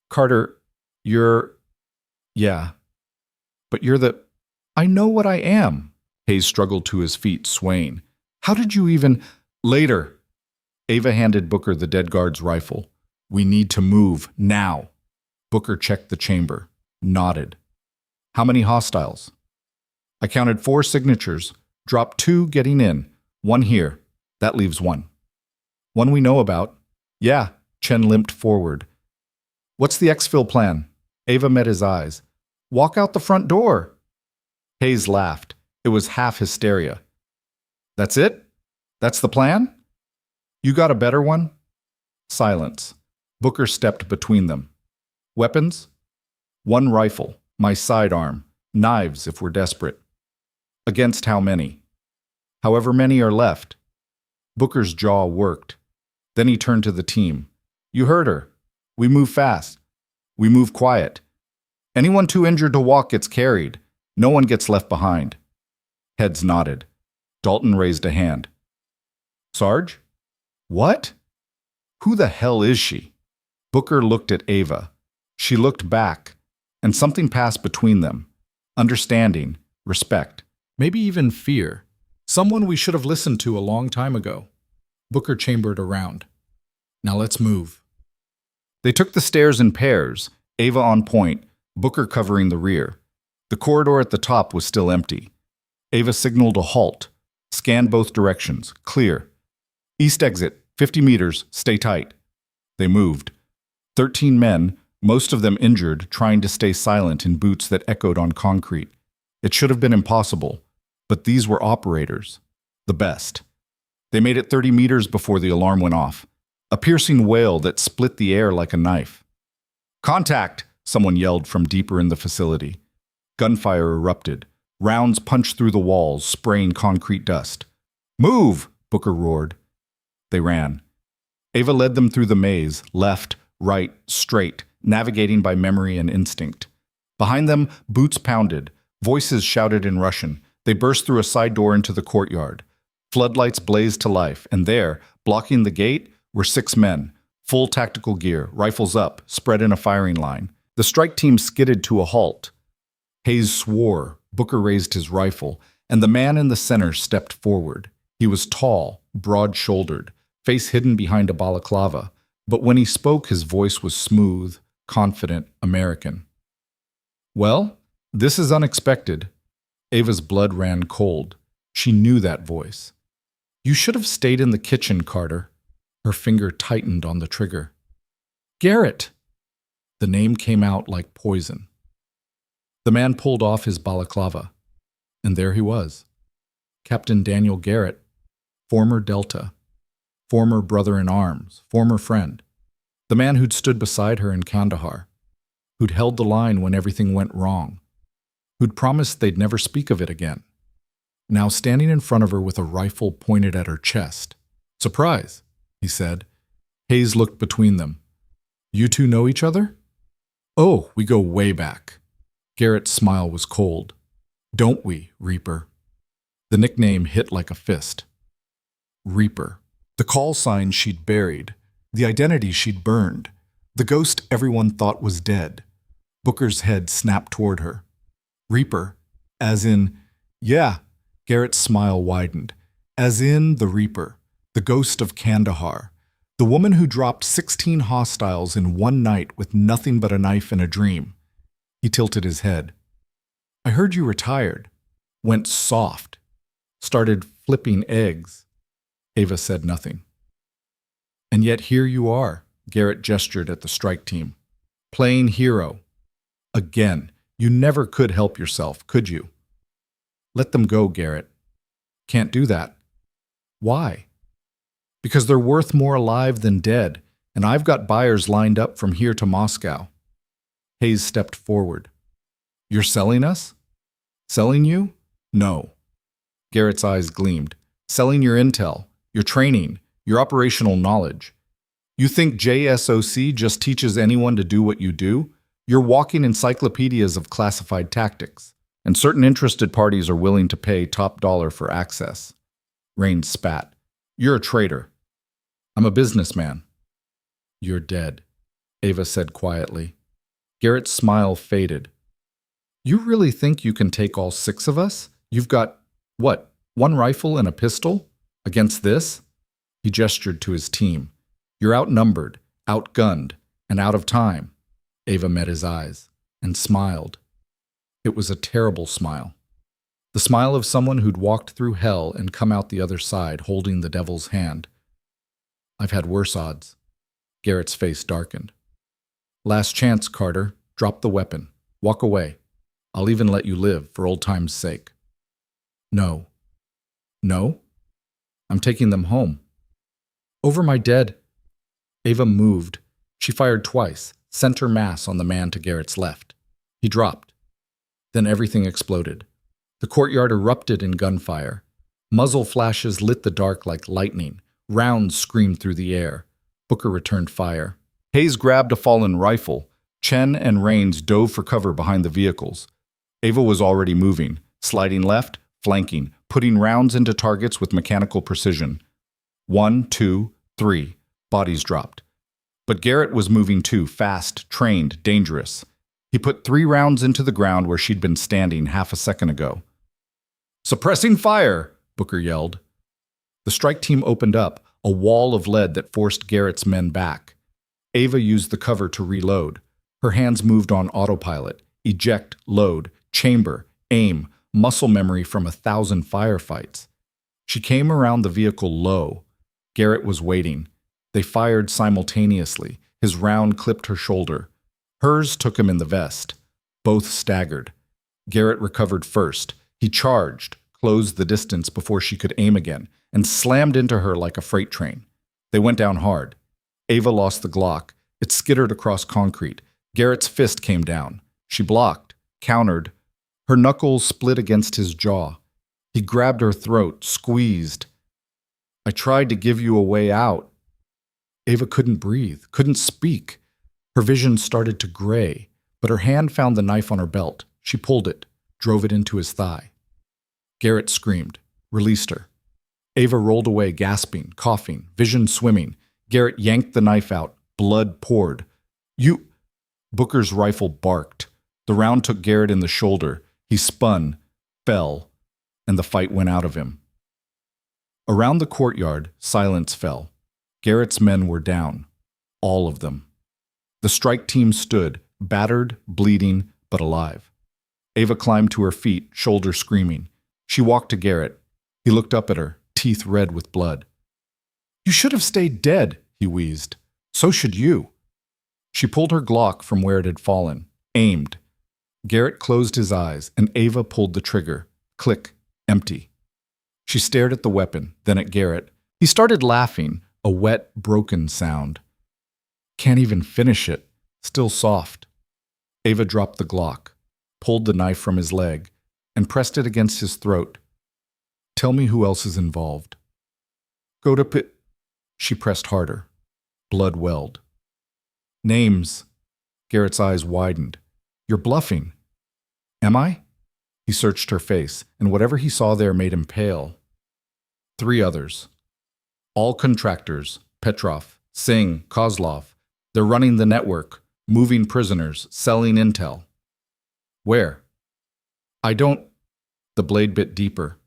[SPEAKER 1] Carter, you're... Yeah. But you're the... I know what I am. Hayes struggled to his feet, swaying. How did you even... Later. Ava handed Booker the dead guard's rifle. We need to move, now. Booker checked the chamber, nodded. How many hostiles? I counted 4 signatures, dropped 2 getting in, 1 here. That leaves 1. 1 we know about. Yeah, Chen limped forward. What's the exfil plan? Ava met his eyes. Walk out the front door. Hayes laughed. It was half hysteria. That's it? That's the plan? You got a better one? Silence. Booker stepped between them. Weapons? 1 rifle, my sidearm, knives if we're desperate. Against how many? However many are left. Booker's jaw worked. Then he turned to the team. You heard her. We move fast. We move quiet. Anyone too injured to walk gets carried. No one gets left behind. Heads nodded. Dalton raised a hand. Sarge? What? Who the hell is she? Booker looked at Ava. She looked back, and something passed between them. Understanding, respect, maybe even fear. Someone we should have listened to a long time ago. Booker chambered around. Now let's move. They took the stairs in pairs, Ava on point, Booker covering the rear. The corridor at the top was still empty. Ava signaled a halt, scanned both directions, clear. East exit, 50 meters, stay tight. They moved. 13 men, most of them injured, trying to stay silent in boots that echoed on concrete. It should have been impossible, but these were operators. The best. They made it 30 meters before the alarm went off. A piercing wail that split the air like a knife. "Contact!" someone yelled from deeper in the facility. Gunfire erupted. Rounds punched through the walls, spraying concrete dust. "Move!" Booker roared. They ran. Ava led them through the maze, left, right, straight, navigating by memory and instinct. Behind them, boots pounded. Voices shouted in Russian. They burst through a side door into the courtyard. Floodlights blazed to life, and there, blocking the gate, were 6 men, full tactical gear, rifles up, spread in a firing line. The strike team skidded to a halt. Hayes swore. Booker raised his rifle, and the man in the center stepped forward. He was tall, broad-shouldered, face hidden behind a balaclava, but when he spoke, his voice was smooth, confident, American. "Well, this is unexpected." Ava's blood ran cold. She knew that voice. "You should have stayed in the kitchen, Carter." Her finger tightened on the trigger. "Garrett!" The name came out like poison. The man pulled off his balaclava, and there he was. Captain Daniel Garrett, former Delta, former brother-in-arms, former friend. The man who'd stood beside her in Kandahar, who'd held the line when everything went wrong, who'd promised they'd never speak of it again. Now standing in front of her with a rifle pointed at her chest. "Surprise," he said. Hayes looked between them. "You two know each other?" "Oh, we go way back." Garrett's smile was cold. "Don't we, Reaper?" The nickname hit like a fist. Reaper. The call sign she'd buried. The identity she'd burned. The ghost everyone thought was dead. Booker's head snapped toward her. "Reaper? As in..." "Yeah." Garrett's smile widened. "As in the Reaper. The ghost of Kandahar. The woman who dropped 16 hostiles in one night with nothing but a knife and a dream." He tilted his head. "I heard you retired. Went soft. Started flipping eggs." Ava said nothing. "And yet here you are," Garrett gestured at the strike team. "Playing hero. Again, you never could help yourself, could you?" "Let them go, Garrett." "Can't do that." "Why?" "Because they're worth more alive than dead, and I've got buyers lined up from here to Moscow." Hayes stepped forward. "You're selling us?" "Selling you? No." Garrett's eyes gleamed. "Selling your intel, your training, your operational knowledge. You think JSOC just teaches anyone to do what you do? You're walking encyclopedias of classified tactics, and certain interested parties are willing to pay top dollar for access." Rain spat. "You're a traitor." "I'm a businessman." "You're dead," Ava said quietly. Garrett's smile faded. "You really think you can take all 6 of us? You've got, what, 1 rifle and a pistol? Against this?" He gestured to his team. "You're outnumbered, outgunned, and out of time." Ava met his eyes and smiled. It was a terrible smile. The smile of someone who'd walked through hell and come out the other side holding the devil's hand. "I've had worse odds." Garrett's face darkened. "Last chance, Carter. Drop the weapon. Walk away. I'll even let you live, for old time's sake." "No." "No?" "I'm taking them home." "Over my dead." Ava moved. She fired twice, center mass on the man to Garrett's left. He dropped. Then everything exploded. The courtyard erupted in gunfire. Muzzle flashes lit the dark like lightning. Rounds screamed through the air. Booker returned fire. Hayes grabbed a fallen rifle. Chen and Rains dove for cover behind the vehicles. Ava was already moving, sliding left, flanking, putting rounds into targets with mechanical precision. 1, 2, 3. Bodies dropped. But Garrett was moving too, fast, trained, dangerous. He put 3 rounds into the ground where she'd been standing half a second ago. "Suppressing fire!" Booker yelled. The strike team opened up, a wall of lead that forced Garrett's men back. Ava used the cover to reload. Her hands moved on autopilot. Eject, load, chamber, aim, muscle memory from 1,000 firefights. She came around the vehicle low. Garrett was waiting. They fired simultaneously. His round clipped her shoulder. Hers took him in the vest. Both staggered. Garrett recovered first. He charged, closed the distance before she could aim again, and slammed into her like a freight train. They went down hard. Ava lost the Glock. It skittered across concrete. Garrett's fist came down. She blocked, countered. Her knuckles split against his jaw. He grabbed her throat, squeezed. I tried to give you a way out. Ava couldn't breathe, couldn't speak. Her vision started to gray, but her hand found the knife on her belt. She pulled it, drove it into his thigh. Garrett screamed, released her. Ava rolled away, gasping, coughing, vision swimming. Garrett yanked the knife out. Blood poured. You... Booker's rifle barked. The round took Garrett in the shoulder. He spun, fell, and the fight went out of him. Around the courtyard, silence fell. Garrett's men were down. All of them. The strike team stood, battered, bleeding, but alive. Ava climbed to her feet, shoulder screaming. She walked to Garrett. He looked up at her, teeth red with blood. You should have stayed dead, he wheezed. So should you. She pulled her Glock from where it had fallen, aimed. Garrett closed his eyes, and Ava pulled the trigger. Click, empty. She stared at the weapon, then at Garrett. He started laughing, a wet, broken sound. Can't even finish it, still soft. Ava dropped the Glock, pulled the knife from his leg, and pressed it against his throat. Tell me who else is involved. Go to pit. She pressed harder. Blood welled. Names. Garrett's eyes widened. You're bluffing. Am I? He searched her face, and whatever he saw there made him pale. 3 others. All contractors. Petrov, Singh, Kozlov. They're running the network, moving prisoners, selling intel. Where? I don't... The blade bit deeper.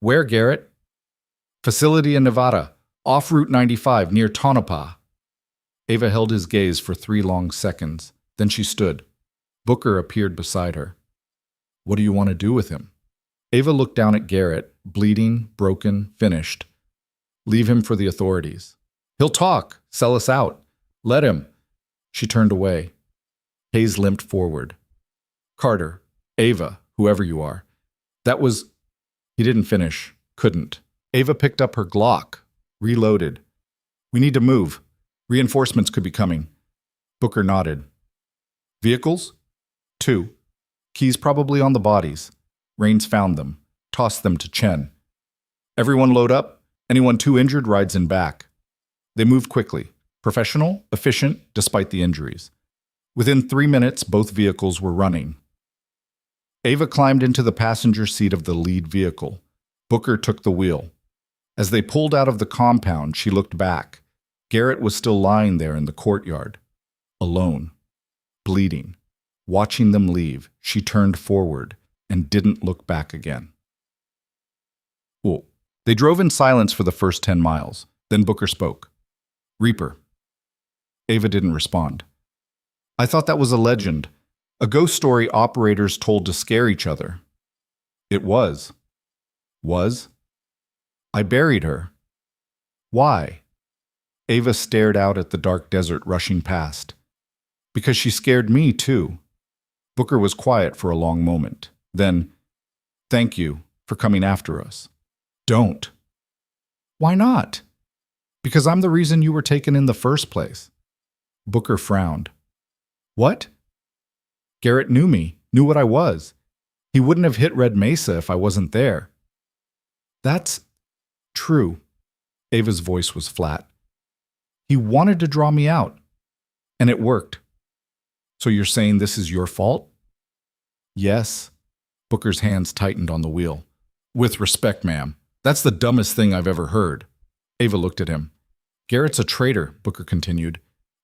[SPEAKER 1] Where, Garrett? Facility in Nevada, off Route 95, near Tonopah. Ava held his gaze for 3 long seconds. Then she stood. Booker appeared beside her. What do you want to do with him? Ava looked down at Garrett, bleeding, broken, finished. Leave him for the authorities. He'll talk, sell us out. Let him. She turned away. Hayes limped forward. Carter, Ava, whoever you are. That was... He didn't finish. Couldn't. Ava picked up her Glock, reloaded. We need to move. Reinforcements could be coming. Booker nodded. Vehicles? 2. Keys probably on the bodies. Raines found them. Tossed them to Chen. Everyone load up. Anyone too injured rides in back. They moved quickly. Professional, efficient, despite the injuries. Within 3 minutes, both vehicles were running. Ava climbed into the passenger seat of the lead vehicle. Booker took the wheel. As they pulled out of the compound, she looked back. Garrett was still lying there in the courtyard. Alone. Bleeding. Watching them leave, she turned forward and didn't look back again. Well, they drove in silence for the first 10 miles. Then Booker spoke. Reaper. Ava didn't respond. I thought that was a legend. A ghost story operators told to scare each other. It was. Was? I buried her. Why? Ava stared out at the dark desert rushing past. Because she scared me, too. Booker was quiet for a long moment. Then, thank you for coming after us. Don't. Why not? Because I'm the reason you were taken in the first place. Booker frowned. What? Garrett knew me, knew what I was. He wouldn't have hit Red Mesa if I wasn't there. That's true. Ava's voice was flat. He wanted to draw me out. And it worked. So you're saying this is your fault? Yes. Booker's hands tightened on the wheel. With respect, ma'am. That's the dumbest thing I've ever heard. Ava looked at him. Garrett's a traitor, Booker continued.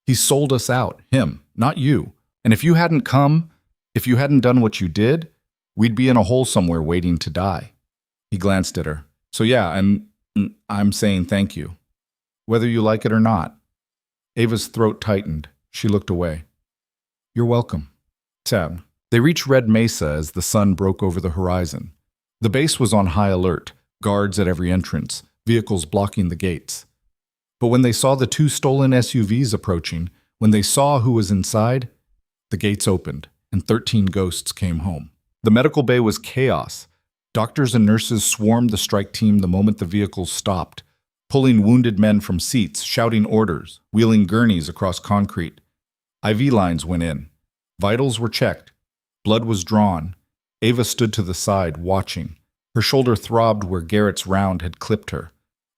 [SPEAKER 1] He sold us out, him, not you. And if you hadn't come, if you hadn't done what you did, we'd be in a hole somewhere waiting to die. He glanced at her. So yeah, I'm saying thank you. Whether you like it or not. Ava's throat tightened. She looked away. You're welcome. Tab. They reached Red Mesa as the sun broke over the horizon. The base was on high alert, guards at every entrance, vehicles blocking the gates. But when they saw the 2 stolen SUVs approaching, when they saw who was inside, The gates opened, and 13 ghosts came home. The medical bay was chaos. Doctors and nurses swarmed the strike team the moment the vehicles stopped, pulling wounded men from seats, shouting orders, wheeling gurneys across concrete. IV lines went in. Vitals were checked. Blood was drawn. Ava stood to the side, watching. Her shoulder throbbed where Garrett's round had clipped her.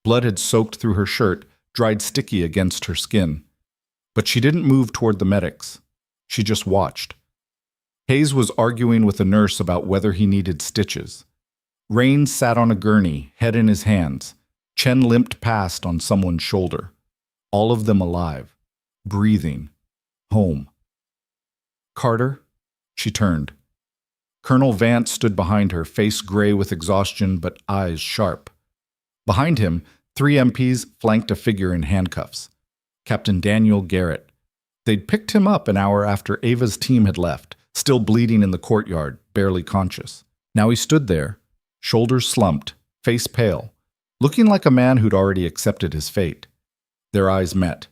[SPEAKER 1] Blood had soaked through her shirt, dried sticky against her skin. But she didn't move toward the medics. She just watched. Hayes was arguing with a nurse about whether he needed stitches. Raines sat on a gurney, head in his hands. Chen limped past on someone's shoulder. All of them alive, breathing, home. Carter? She turned. Colonel Vance stood behind her, face gray with exhaustion but eyes sharp. Behind him, 3 MPs flanked a figure in handcuffs. Captain Daniel Garrett. They'd picked him up an hour after Ava's team had left, still bleeding in the courtyard, barely conscious. Now he stood there, shoulders slumped, face pale, looking like a man who'd already accepted his fate. Their eyes met.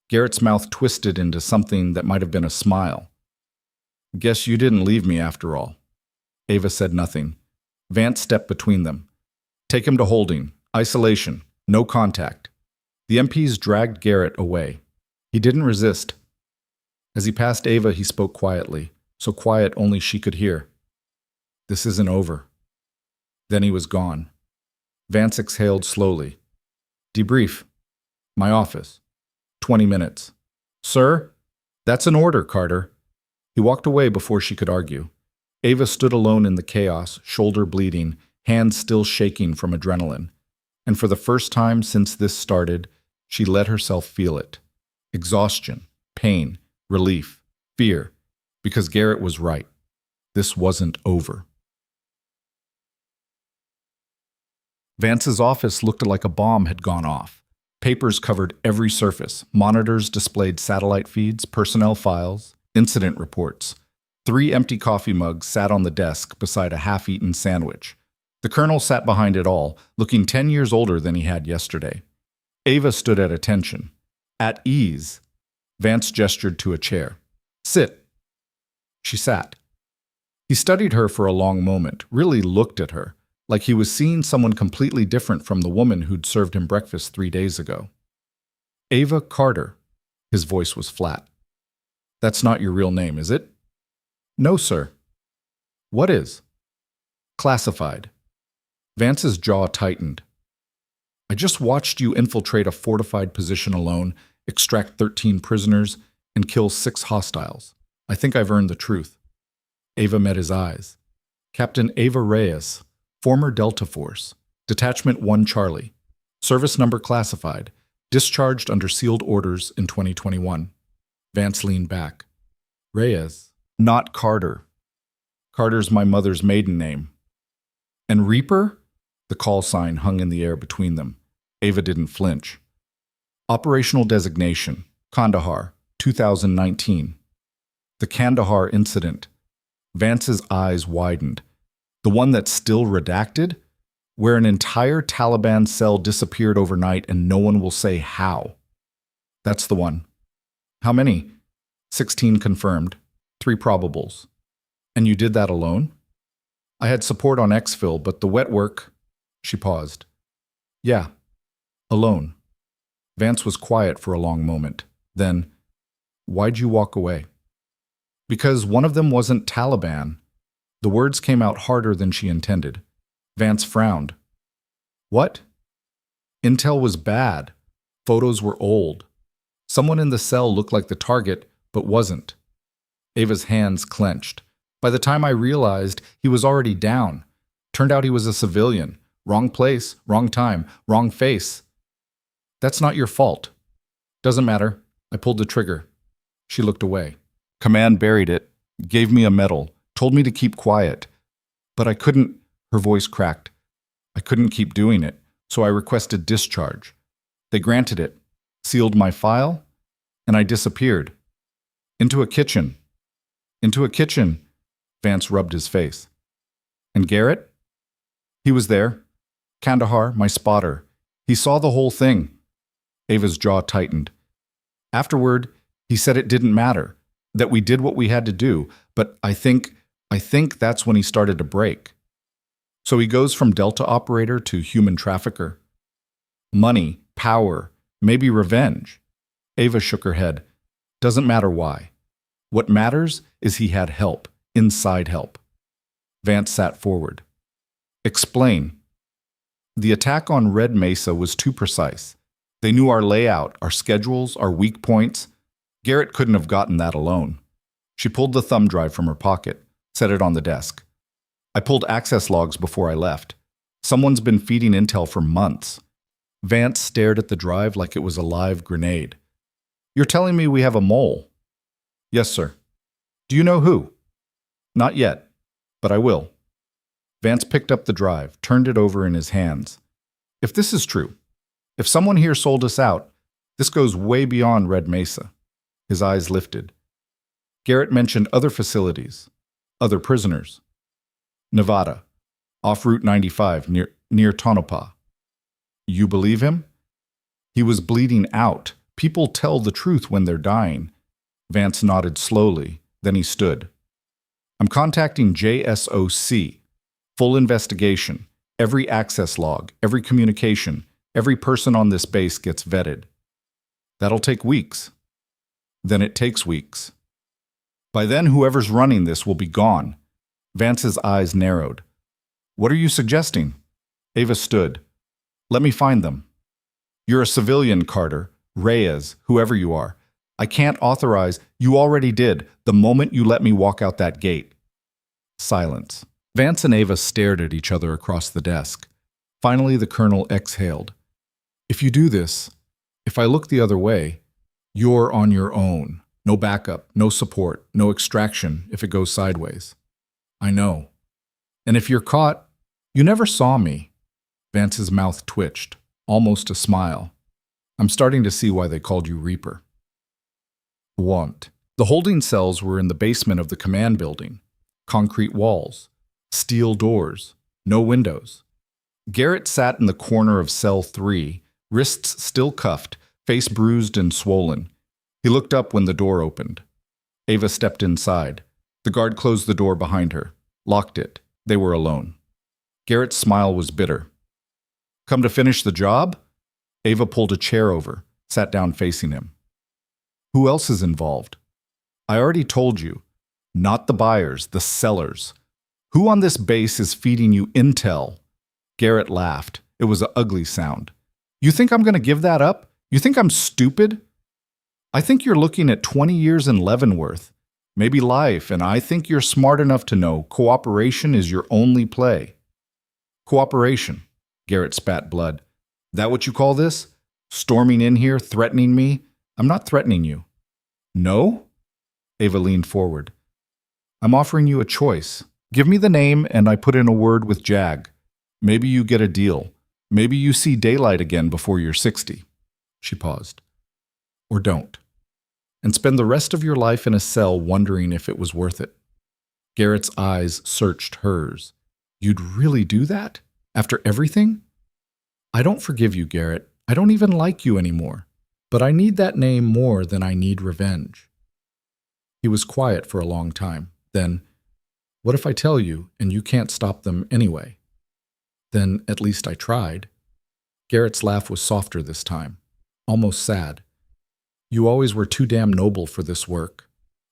[SPEAKER 1] Garrett's mouth twisted into something that might have been a smile. "Guess you didn't leave me after all." Ava said nothing. Vance stepped between them. "Take him to holding. Isolation. No contact." The MPs dragged Garrett away. He didn't resist. As he passed Ava, he spoke quietly, so quiet only she could hear. "This isn't over." Then he was gone. Vance exhaled slowly. "Debrief. My office. 20 minutes. Sir? That's an order, Carter." He walked away before she could argue. Ava stood alone in the chaos, shoulder bleeding, hands still shaking from adrenaline. And for the first time since this started, she let herself feel it. Exhaustion, pain, relief, fear. Because Garrett was right. This wasn't over. Vance's office looked like a bomb had gone off. Papers covered every surface. Monitors displayed satellite feeds, personnel files, incident reports. 3 empty coffee mugs sat on the desk beside a half-eaten sandwich. The colonel sat behind it all, looking 10 years older than he had yesterday. Ava stood at attention. At ease. Vance gestured to a chair. "Sit." She sat. He studied her for a long moment, really looked at her, like he was seeing someone completely different from the woman who'd served him breakfast 3 days ago. "Ava Carter." His voice was flat. "That's not your real name, is it?" "No, sir." "What is?" "Classified." Vance's jaw tightened. "I just watched you infiltrate a fortified position alone, extract 13 prisoners, and kill 6 hostiles. I think I've earned the truth." Ava met his eyes. "Captain Ava Reyes, former Delta Force, Detachment 1 Charlie, service number classified, discharged under sealed orders in 2021. Vance leaned back. "Reyes, not Carter. Carter's my mother's maiden name." "And Reaper?" The call sign hung in the air between them. Ava didn't flinch. "Operational designation, Kandahar, 2019. The Kandahar incident." Vance's eyes widened. "The one that's still redacted? Where an entire Taliban cell disappeared overnight and no one will say how." "That's the one." "How many?" 16 confirmed, 3 probables. "And you did that alone?" "I had support on exfil, but the wet work..." She paused. "Yeah, alone." Vance was quiet for a long moment. Then, "Why'd you walk away?" "Because one of them wasn't Taliban." The words came out harder than she intended. Vance frowned. "What?" "Intel was bad. Photos were old. Someone in the cell looked like the target, but wasn't." Ava's hands clenched. "By the time I realized, he was already down. Turned out he was a civilian. Wrong place, wrong time, wrong face." "That's not your fault." "Doesn't matter. I pulled the trigger." She looked away. "Command buried it, gave me a medal, told me to keep quiet. But I couldn't..." Her voice cracked. "I couldn't keep doing it, so I requested discharge. They granted it, sealed my file, and I disappeared. Into a kitchen." "Into a kitchen." Vance rubbed his face. "And Garrett?" "He was there. Kandahar, my spotter. He saw the whole thing." Ava's jaw tightened. "Afterward, he said it didn't matter. that we did what we had to do, but I think that's when he started to break. So he goes from Delta operator to human trafficker. Money, power, maybe revenge. Ava shook her head. Doesn't matter why. What matters is he had help, inside help. Vance sat forward. Explain. The attack on Red Mesa was too precise. They knew our layout, our schedules, our weak points. Garrett couldn't have gotten that alone. She pulled the thumb drive from her pocket, set it on the desk. I pulled access logs before I left. Someone's been feeding intel for months. Vance stared at the drive like it was a live grenade. You're telling me we have a mole? Yes, sir. Do you know who? Not yet, but I will. Vance picked up the drive, turned it over in his hands. If this is true, if someone here sold us out, this goes way beyond Red Mesa. His eyes lifted. Garrett mentioned other facilities, other prisoners. Nevada, off Route 95, near Tonopah. You believe him? He was bleeding out. People tell the truth when they're dying. Vance nodded slowly, then he stood. I'm contacting JSOC. Full investigation. Every access log, every communication, every person on this base gets vetted. That'll take weeks. Then it takes weeks. By then, whoever's running this will be gone. Vance's eyes narrowed. What are you suggesting? Ava stood. Let me find them. You're a civilian, Carter. Reyes, whoever you are. I can't authorize. You already did, the moment you let me walk out that gate. Silence. Vance and Ava stared at each other across the desk. Finally, the colonel exhaled. If you do this, if I look the other way, you're on your own. No backup, no support, no extraction if it goes sideways. I know. And if you're caught, you never saw me. Vance's mouth twitched, almost a smile. I'm starting to see why they called you Reaper. Want. The holding cells were in the basement of the command building. Concrete walls, steel doors, no windows. Garrett sat in the corner of cell 3, wrists still cuffed, face bruised and swollen. He looked up when the door opened. Ava stepped inside. The guard closed the door behind her, locked it. They were alone. Garrett's smile was bitter. Come to finish the job? Ava pulled a chair over, sat down facing him. Who else is involved? I already told you. Not the buyers, the sellers. Who on this base is feeding you intel? Garrett laughed. It was an ugly sound. You think I'm going to give that up? You think I'm stupid? I think you're looking at 20 years in Leavenworth, maybe life, and I think you're smart enough to know cooperation is your only play. Cooperation. Garrett spat blood. That what you call this? Storming in here, threatening me? I'm not threatening you. No? Ava leaned forward. I'm offering you a choice. Give me the name and I put in a word with Jag. Maybe you get a deal. Maybe you see daylight again before you're 60. She paused. Or don't. And spend the rest of your life in a cell wondering if it was worth it. Garrett's eyes searched hers. You'd really do that? After everything? I don't forgive you, Garrett. I don't even like you anymore. But I need that name more than I need revenge. He was quiet for a long time. Then, what if I tell you and you can't stop them anyway? Then at least I tried. Garrett's laugh was softer this time, almost sad. You always were too damn noble for this work.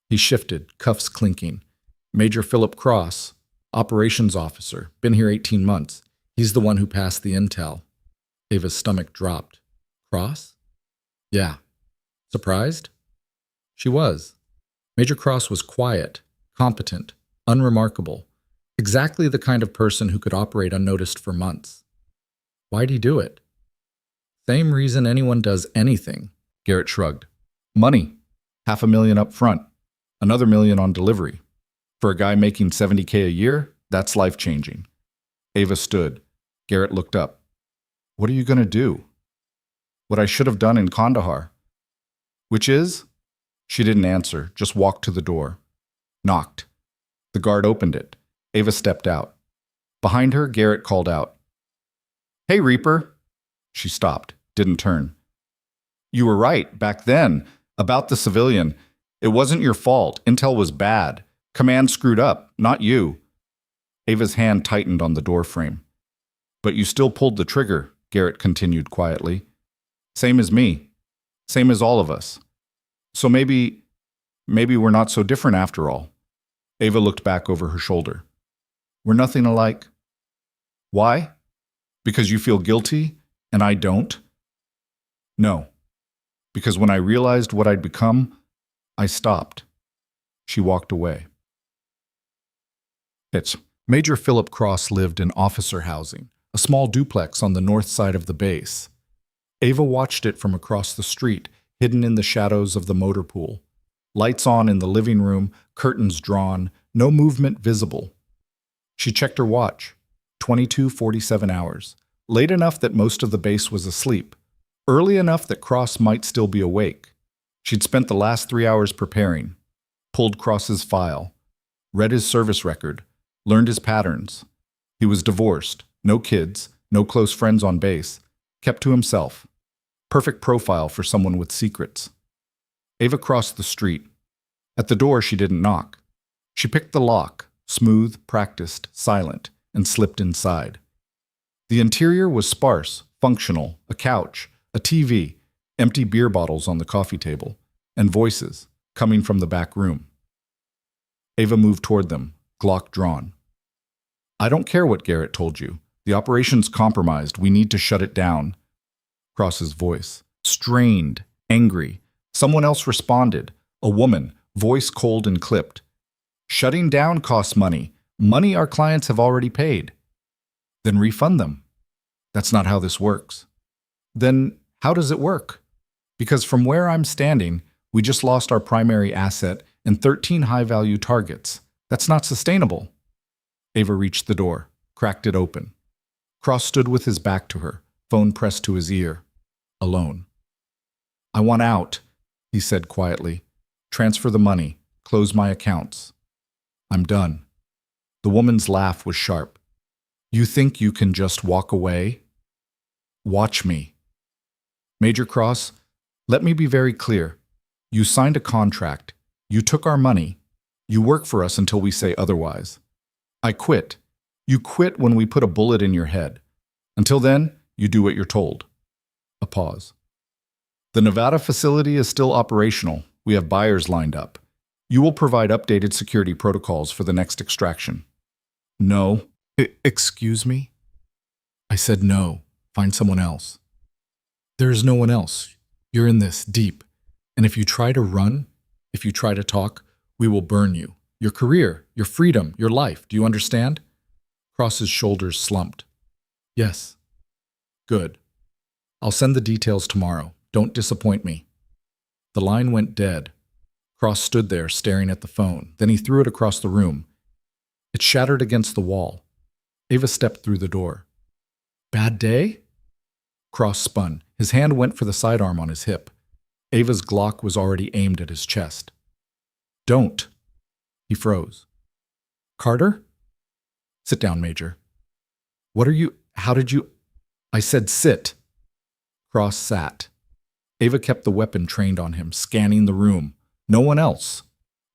[SPEAKER 1] He shifted, cuffs clinking. Major Philip Cross, operations officer, been here 18 months. He's the one who passed the intel. Ava's stomach dropped. Cross? Yeah. Surprised? She was. Major Cross was quiet, competent, unremarkable. Exactly the kind of person who could operate unnoticed for months. Why'd he do it? Same reason anyone does anything. Garrett shrugged. Money. $500,000 up front. Another $1 million on delivery. For a guy making $70K a year, that's life-changing. Ava stood. Garrett looked up. What are you going to do? What I should have done in Kandahar. Which is? She didn't answer, just walked to the door. Knocked. The guard opened it. Ava stepped out. Behind her, Garrett called out. Hey, Reaper. She stopped, didn't turn. You were right, back then, about the civilian. It wasn't your fault. Intel was bad. Command screwed up, not you. Ava's hand tightened on the door frame. But you still pulled the trigger, Garrett continued quietly. Same as me. Same as all of us. So maybe we're not so different after all. Ava looked back over her shoulder. We're nothing alike. Why? Because you feel guilty and I don't? No. Because when I realized what I'd become, I stopped. She walked away. Major Philip Cross lived in officer housing, a small duplex on the north side of the base. Ava watched it from across the street, hidden in the shadows of the motor pool. Lights on in the living room, curtains drawn, no movement visible. She checked her watch. 22:47 hours. Late enough that most of the base was asleep. Early enough that Cross might still be awake. She'd spent the last 3 hours preparing. Pulled Cross's file. Read his service record. Learned his patterns. He was divorced. No kids. No close friends on base. Kept to himself. Perfect profile for someone with secrets. Ava crossed the street. At the door, she didn't knock. She picked the lock, smooth, practiced, silent, and slipped inside. The interior was sparse, functional, a couch, a TV, empty beer bottles on the coffee table, and voices coming from the back room. Ava moved toward them, Glock drawn. I don't care what Garrett told you. The operation's compromised. We need to shut it down. Cross's voice, strained, angry. Someone else responded, a woman, voice cold and clipped. Shutting down costs money. Money our clients have already paid. Then refund them. That's not how this works. Then how does it work? Because from where I'm standing, we just lost our primary asset and 13 high-value targets. That's not sustainable. Ava reached the door, cracked it open. Cross stood with his back to her, phone pressed to his ear. Alone. I want out, he said quietly. Transfer the money. Close my accounts. I'm done. The woman's laugh was sharp. You think you can just walk away? Watch me. Major Cross, let me be very clear. You signed a contract. You took our money. You work for us until we say otherwise. I quit. You quit when we put a bullet in your head. Until then, you do what you're told. A pause. The Nevada facility is still operational. We have buyers lined up. You will provide updated security protocols for the next extraction. No. Excuse me? I said no. Find someone else. There is no one else. You're in this deep. And if you try to run, if you try to talk, we will burn you. Your career, your freedom, your life. Do you understand? Cross's shoulders slumped. Yes. Good. I'll send the details tomorrow. Don't disappoint me. The line went dead. Cross stood there staring at the phone. Then he threw it across the room. It shattered against the wall. Ava stepped through the door. Bad day? Cross spun. His hand went for the sidearm on his hip. Ava's Glock was already aimed at his chest. Don't. He froze. Carter? Sit down, Major. What are you? How did you? I said sit. Cross sat. Ava kept the weapon trained on him, scanning the room. No one else.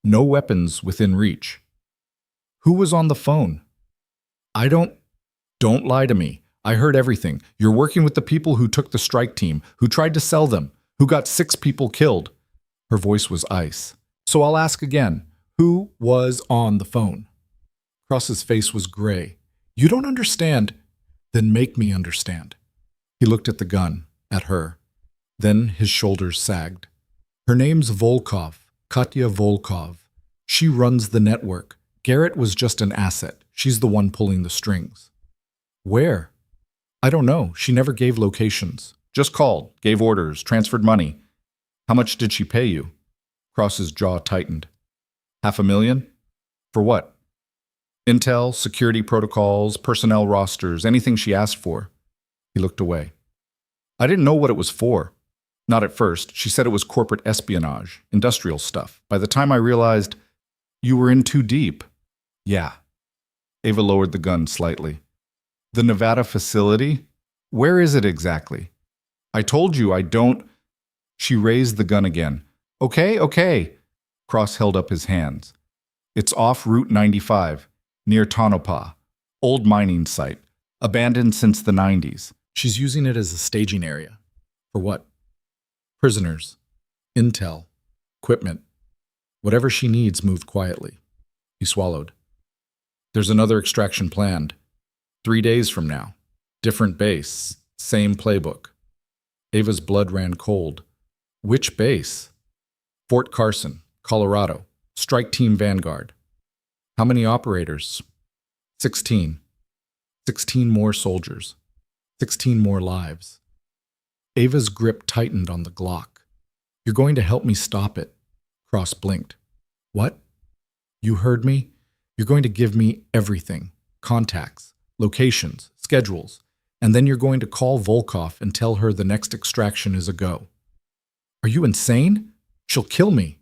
[SPEAKER 1] No weapons within reach. Who was on the phone? Don't lie to me. I heard everything. You're working with the people who took the strike team, who tried to sell them, who got 6 people killed. Her voice was ice. So I'll ask again. Who was on the phone? Cross's face was gray. You don't understand. Then make me understand. He looked at the gun, at her. Then his shoulders sagged. Her name's Volkov, Katya Volkov. She runs the network. Garrett was just an asset. She's the one pulling the strings. Where? I don't know. She never gave locations. Just called, gave orders, transferred money. How much did she pay you? Cross's jaw tightened. $500,000? For what? Intel, security protocols, personnel rosters, anything she asked for. He looked away. I didn't know what it was for. Not at first. She said it was corporate espionage, industrial stuff. By the time I realized, you were in too deep. Yeah. Ava lowered the gun slightly. The Nevada facility? Where is it exactly? I told you I don't. She raised the gun again. Okay. Cross held up his hands. It's off Route 95, near Tonopah. Old mining site. Abandoned since the 90s.
[SPEAKER 2] She's using it as a staging area. For what? Prisoners. Intel. Equipment. Whatever she needs moved quietly. He swallowed. There's another extraction planned. 3 days from now. Different base. Same playbook. Ava's blood ran cold. Which base? Fort Carson, Colorado. Strike Team Vanguard. How many operators? 16. 16 more soldiers. 16 more lives. Ava's grip tightened on the Glock. You're going to help me stop it. Cross blinked. What? You heard me? You're going to give me everything. Contacts, locations, schedules. And then you're going to call Volkov and tell her the next extraction is a go. Are you insane? She'll kill me.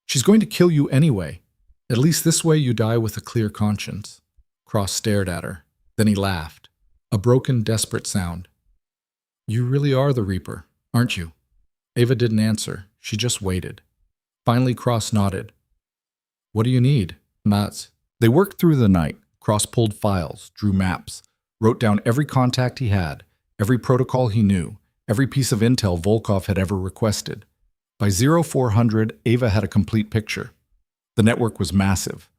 [SPEAKER 2] She's going to kill you anyway. At least this way you die with a clear conscience. Cross stared at her. Then he laughed. A broken, desperate sound. You really are the Reaper, aren't you? Ava didn't answer. She just waited. Finally, Cross nodded. What do you need? Mats. They worked through the night. Cross pulled files, drew maps, wrote down every contact he had, every protocol he knew, every piece of intel Volkov had ever requested. By 0400, Ava had a complete picture. The network was massive.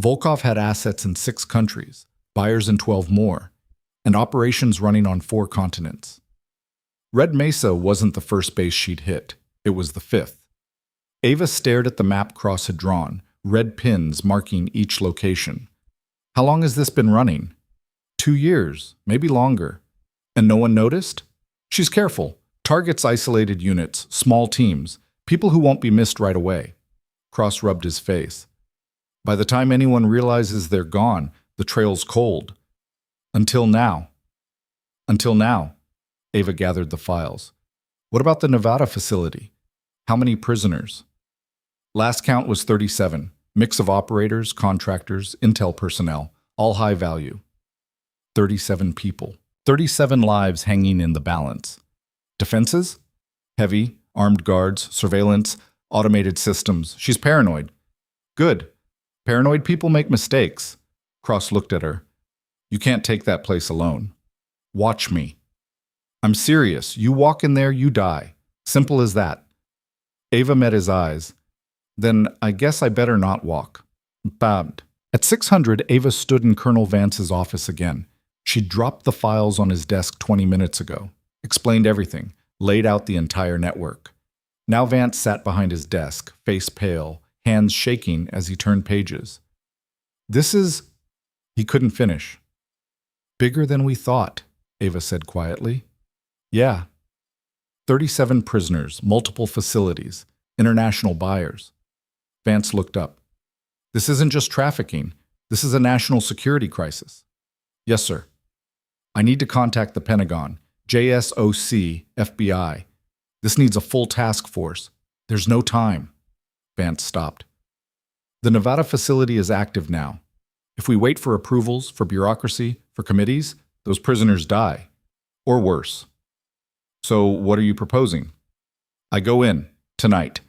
[SPEAKER 2] Volkov had assets in 6 countries, buyers in 12 more, and operations running on 4 continents. Red Mesa wasn't the first base she'd hit. It was the 5th. Ava stared at the map Cross had drawn, red pins marking each location. How long has this been running? 2 years, maybe longer. And no one noticed? She's careful. Targets isolated units, small teams, people who won't be missed right away. Cross rubbed his face. By the time anyone realizes they're gone, the trail's cold. Until now. Until now. Ava gathered the files. What about the Nevada facility? How many prisoners? Last count was 37. Mix of operators, contractors, intel personnel, all high value. 37 people. 37 lives hanging in the balance. Defenses? Heavy, armed guards, surveillance, automated systems. She's paranoid. Good. Paranoid people make mistakes. Cross looked at her. You can't take that place alone. Watch me. I'm serious. You walk in there, you die. Simple as that. Ava met his eyes. Then I guess I better not walk. Bad. At 600, Ava stood in Colonel Vance's office again. She'd dropped the files on his desk 20 minutes ago, explained everything, laid out the entire network. Now Vance sat behind his desk, face pale, hands shaking as he turned pages. This is... He couldn't finish. Bigger than we thought, Ava said quietly. Yeah. 37 prisoners, multiple facilities, international buyers. Vance looked up. This isn't just trafficking. This is a national security crisis. Yes, sir. I need to contact the Pentagon, JSOC, FBI. This needs a full task force. There's no time. Vance stopped. The Nevada facility is active now. If we wait for approvals, for bureaucracy, for committees, those prisoners die. Or worse. So what are you proposing? I go in, tonight,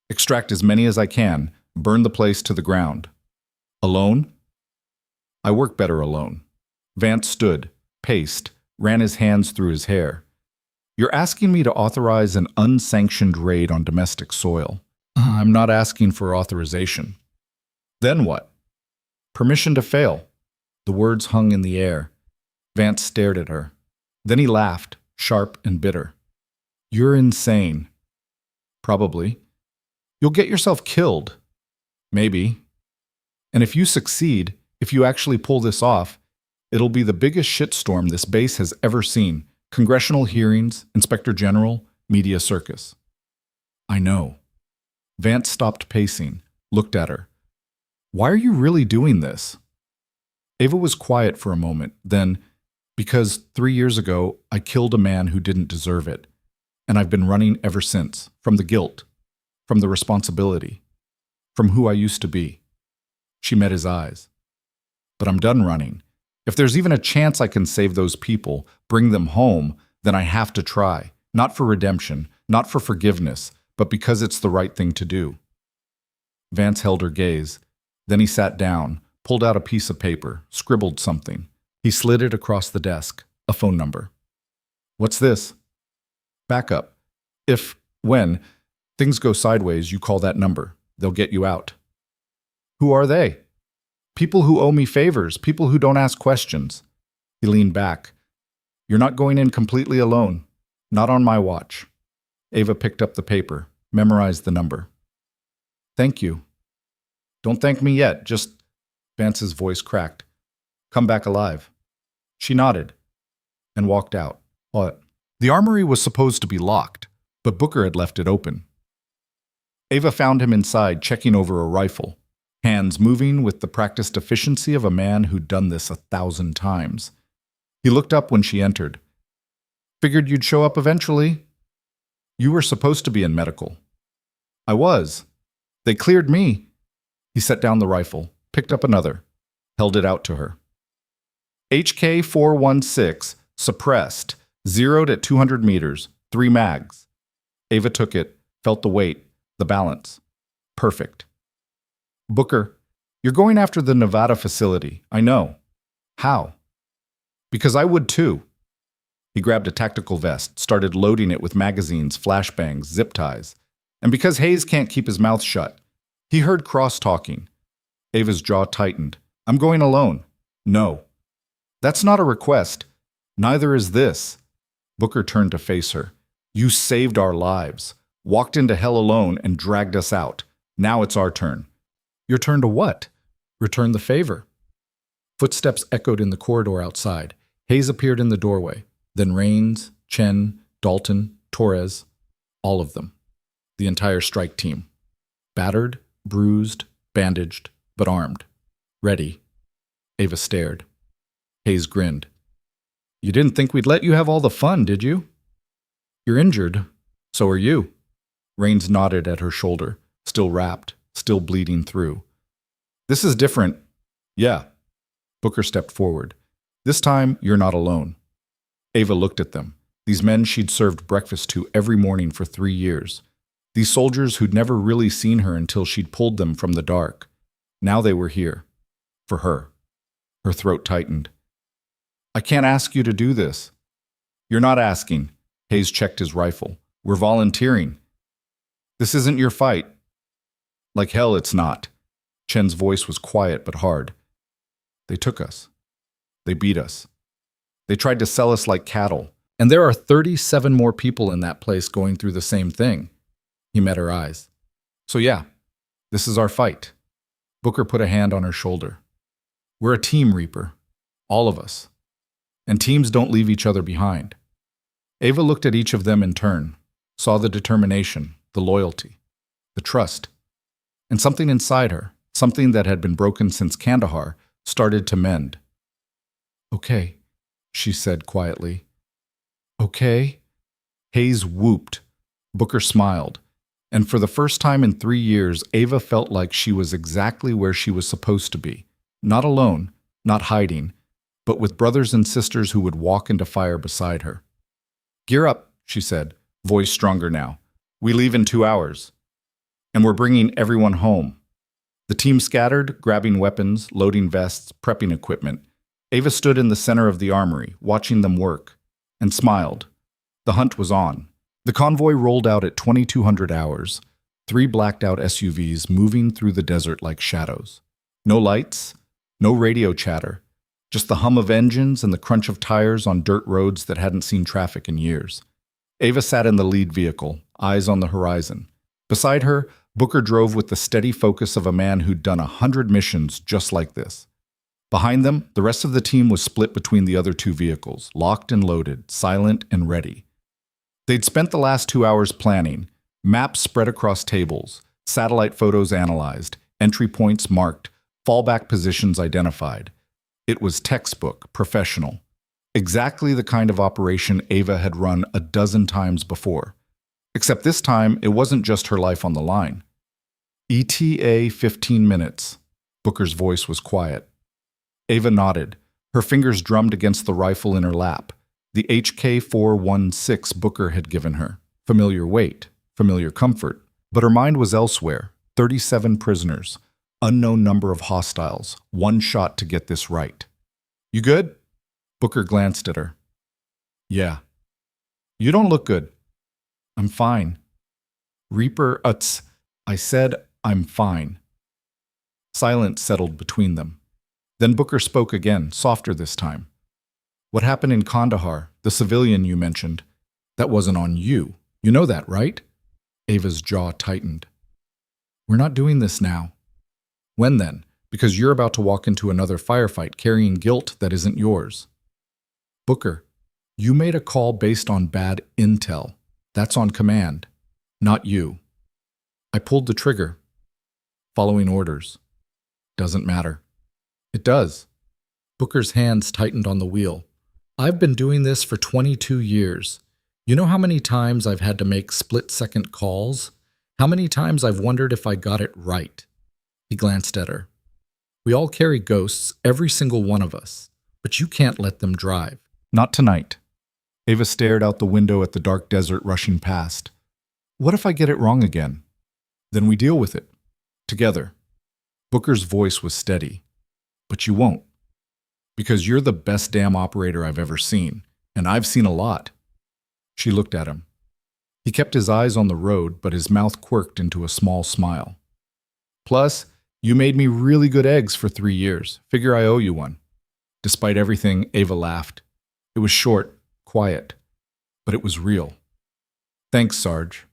[SPEAKER 2] extract as many as I can, burn the place to the ground. Alone? I work better alone. Vance stood, paced, ran his hands through his hair. You're asking me to authorize an unsanctioned raid on domestic soil. I'm not asking for authorization. Then what? Permission to fail. The words hung in the air. Vance stared at her. Then he laughed, sharp and bitter. You're insane. Probably. You'll get yourself killed. Maybe. And if you succeed, if you actually pull this off, it'll be the biggest shitstorm this base has ever seen. Congressional hearings, Inspector General, media circus. I know. Vance stopped pacing, looked at her. Why are you really doing this? Ava was quiet for a moment, then, because 3 years ago, I killed a man who didn't deserve it. And I've been running ever since, from the guilt, from the responsibility, from who I used to be. She met his eyes. But I'm done running. If there's even a chance I can save those people, bring them home, then I have to try. Not for redemption, not for forgiveness, but because it's the right thing to do.
[SPEAKER 1] Vance held her gaze. Then he sat down, pulled out a piece of paper, scribbled something. He slid it across the desk. A phone number. What's this? Backup. When things go sideways, you call that number. They'll get you out. Who are they? People who owe me favors, people who don't ask questions. He leaned back. You're not going in completely alone. Not on my watch. Ava picked up the paper, memorized the number. Thank you. Don't thank me yet, just... Vance's voice cracked. Come back alive. She nodded and walked out. What? The armory was supposed to be locked, but Booker had left it open. Ava found him inside, checking over a rifle, hands moving with the practiced efficiency of a man who'd done this 1,000 times. He looked up when she entered. Figured you'd show up eventually. You were supposed to be in medical. I was. They cleared me. He set down the rifle, picked up another, held it out to her. HK 416, suppressed, zeroed at 200 meters, 3 mags. Ava took it, felt the weight, the balance. Perfect. Booker, you're going after the Nevada facility, I know. How? Because I would too. He grabbed a tactical vest, started loading it with magazines, flashbangs, zip ties. And because Hayes can't keep his mouth shut, he heard cross-talking. Ava's jaw tightened. I'm going alone. No. That's not a request. Neither is this. Booker turned to face her. You saved our lives, walked into hell alone and dragged us out. Now it's our turn. Your turn to what? Return the favor. Footsteps echoed in the corridor outside. Hayes appeared in the doorway. Then Raines, Chen, Dalton, Torres, all of them. The entire strike team. Battered, bruised, bandaged, but armed. Ready. Ava stared. Hayes grinned. You didn't think we'd let you have all the fun, did you? You're injured. So are you. Raines nodded at her shoulder, still wrapped, still bleeding through. This is different. Yeah. Booker stepped forward. This time, you're not alone. Ava looked at them, these men she'd served breakfast to every morning for 3 years. These soldiers who'd never really seen her until she'd pulled them from the dark. Now they were here. For her. Her throat tightened. I can't ask you to do this. You're not asking. Hayes checked his rifle. We're volunteering. This isn't your fight. Like hell it's not. Chen's voice was quiet but hard. They took us. They beat us. They tried to sell us like cattle. And there are 37 more people in that place going through the same thing. He met her eyes. So yeah, this is our fight. Booker put a hand on her shoulder. We're a team, Reaper. All of us. And teams don't leave each other behind. Ava looked at each of them in turn, saw the determination, the loyalty, the trust. And something inside her, something that had been broken since Kandahar, started to mend. Okay, she said quietly. Okay? Hayes whooped. Booker smiled. And for the first time in 3 years, Ava felt like she was exactly where she was supposed to be. Not alone, not hiding, but with brothers and sisters who would walk into fire beside her. Gear up, she said, voice stronger now. We leave in 2 hours. And we're bringing everyone home. The team scattered, grabbing weapons, loading vests, prepping equipment. Ava stood in the center of the armory, watching them work, and smiled. The hunt was on. The convoy rolled out at 2200 hours, 3 blacked-out SUVs moving through the desert like shadows. No lights, no radio chatter, just the hum of engines and the crunch of tires on dirt roads that hadn't seen traffic in years. Ava sat in the lead vehicle, eyes on the horizon. Beside her, Booker drove with the steady focus of a man who'd done 100 missions just like this. Behind them, the rest of the team was split between the other 2 vehicles, locked and loaded, silent and ready. They'd spent the last 2 hours planning, maps spread across tables, satellite photos analyzed, entry points marked, fallback positions identified. It was textbook, professional. Exactly the kind of operation Ava had run a dozen times before. Except this time, it wasn't just her life on the line. ETA 15 minutes. Booker's voice was quiet. Ava nodded. Her fingers drummed against the rifle in her lap. The HK 416 Booker had given her. Familiar weight, familiar comfort. But her mind was elsewhere, 37 prisoners, unknown number of hostiles, one shot to get this right. You good? Booker glanced at her. Yeah. You don't look good. I'm fine. Reaper, I said I'm fine. Silence settled between them. Then Booker spoke again, softer this time. What happened in Kandahar, the civilian you mentioned, that wasn't on you. You know that, right? Ava's jaw tightened. We're not doing this now. When then? Because you're about to walk into another firefight carrying guilt that isn't yours. Booker, you made a call based on bad intel. That's on command, not you. I pulled the trigger. Following orders. Doesn't matter. It does. Booker's hands tightened on the wheel. I've been doing this for 22 years. You know how many times I've had to make split-second calls? How many times I've wondered if I got it right? He glanced at her. We all carry ghosts, every single one of us, but you can't let them drive. Not tonight. Ava stared out the window at the dark desert rushing past. What if I get it wrong again? Then we deal with it. Together. Booker's voice was steady. But you won't. Because you're the best damn operator I've ever seen, and I've seen a lot. She looked at him. He kept his eyes on the road, but his mouth quirked into a small smile. Plus, you made me really good eggs for 3 years. Figure I owe you one. Despite everything, Ava laughed. It was short, quiet, but it was real. Thanks, Sarge.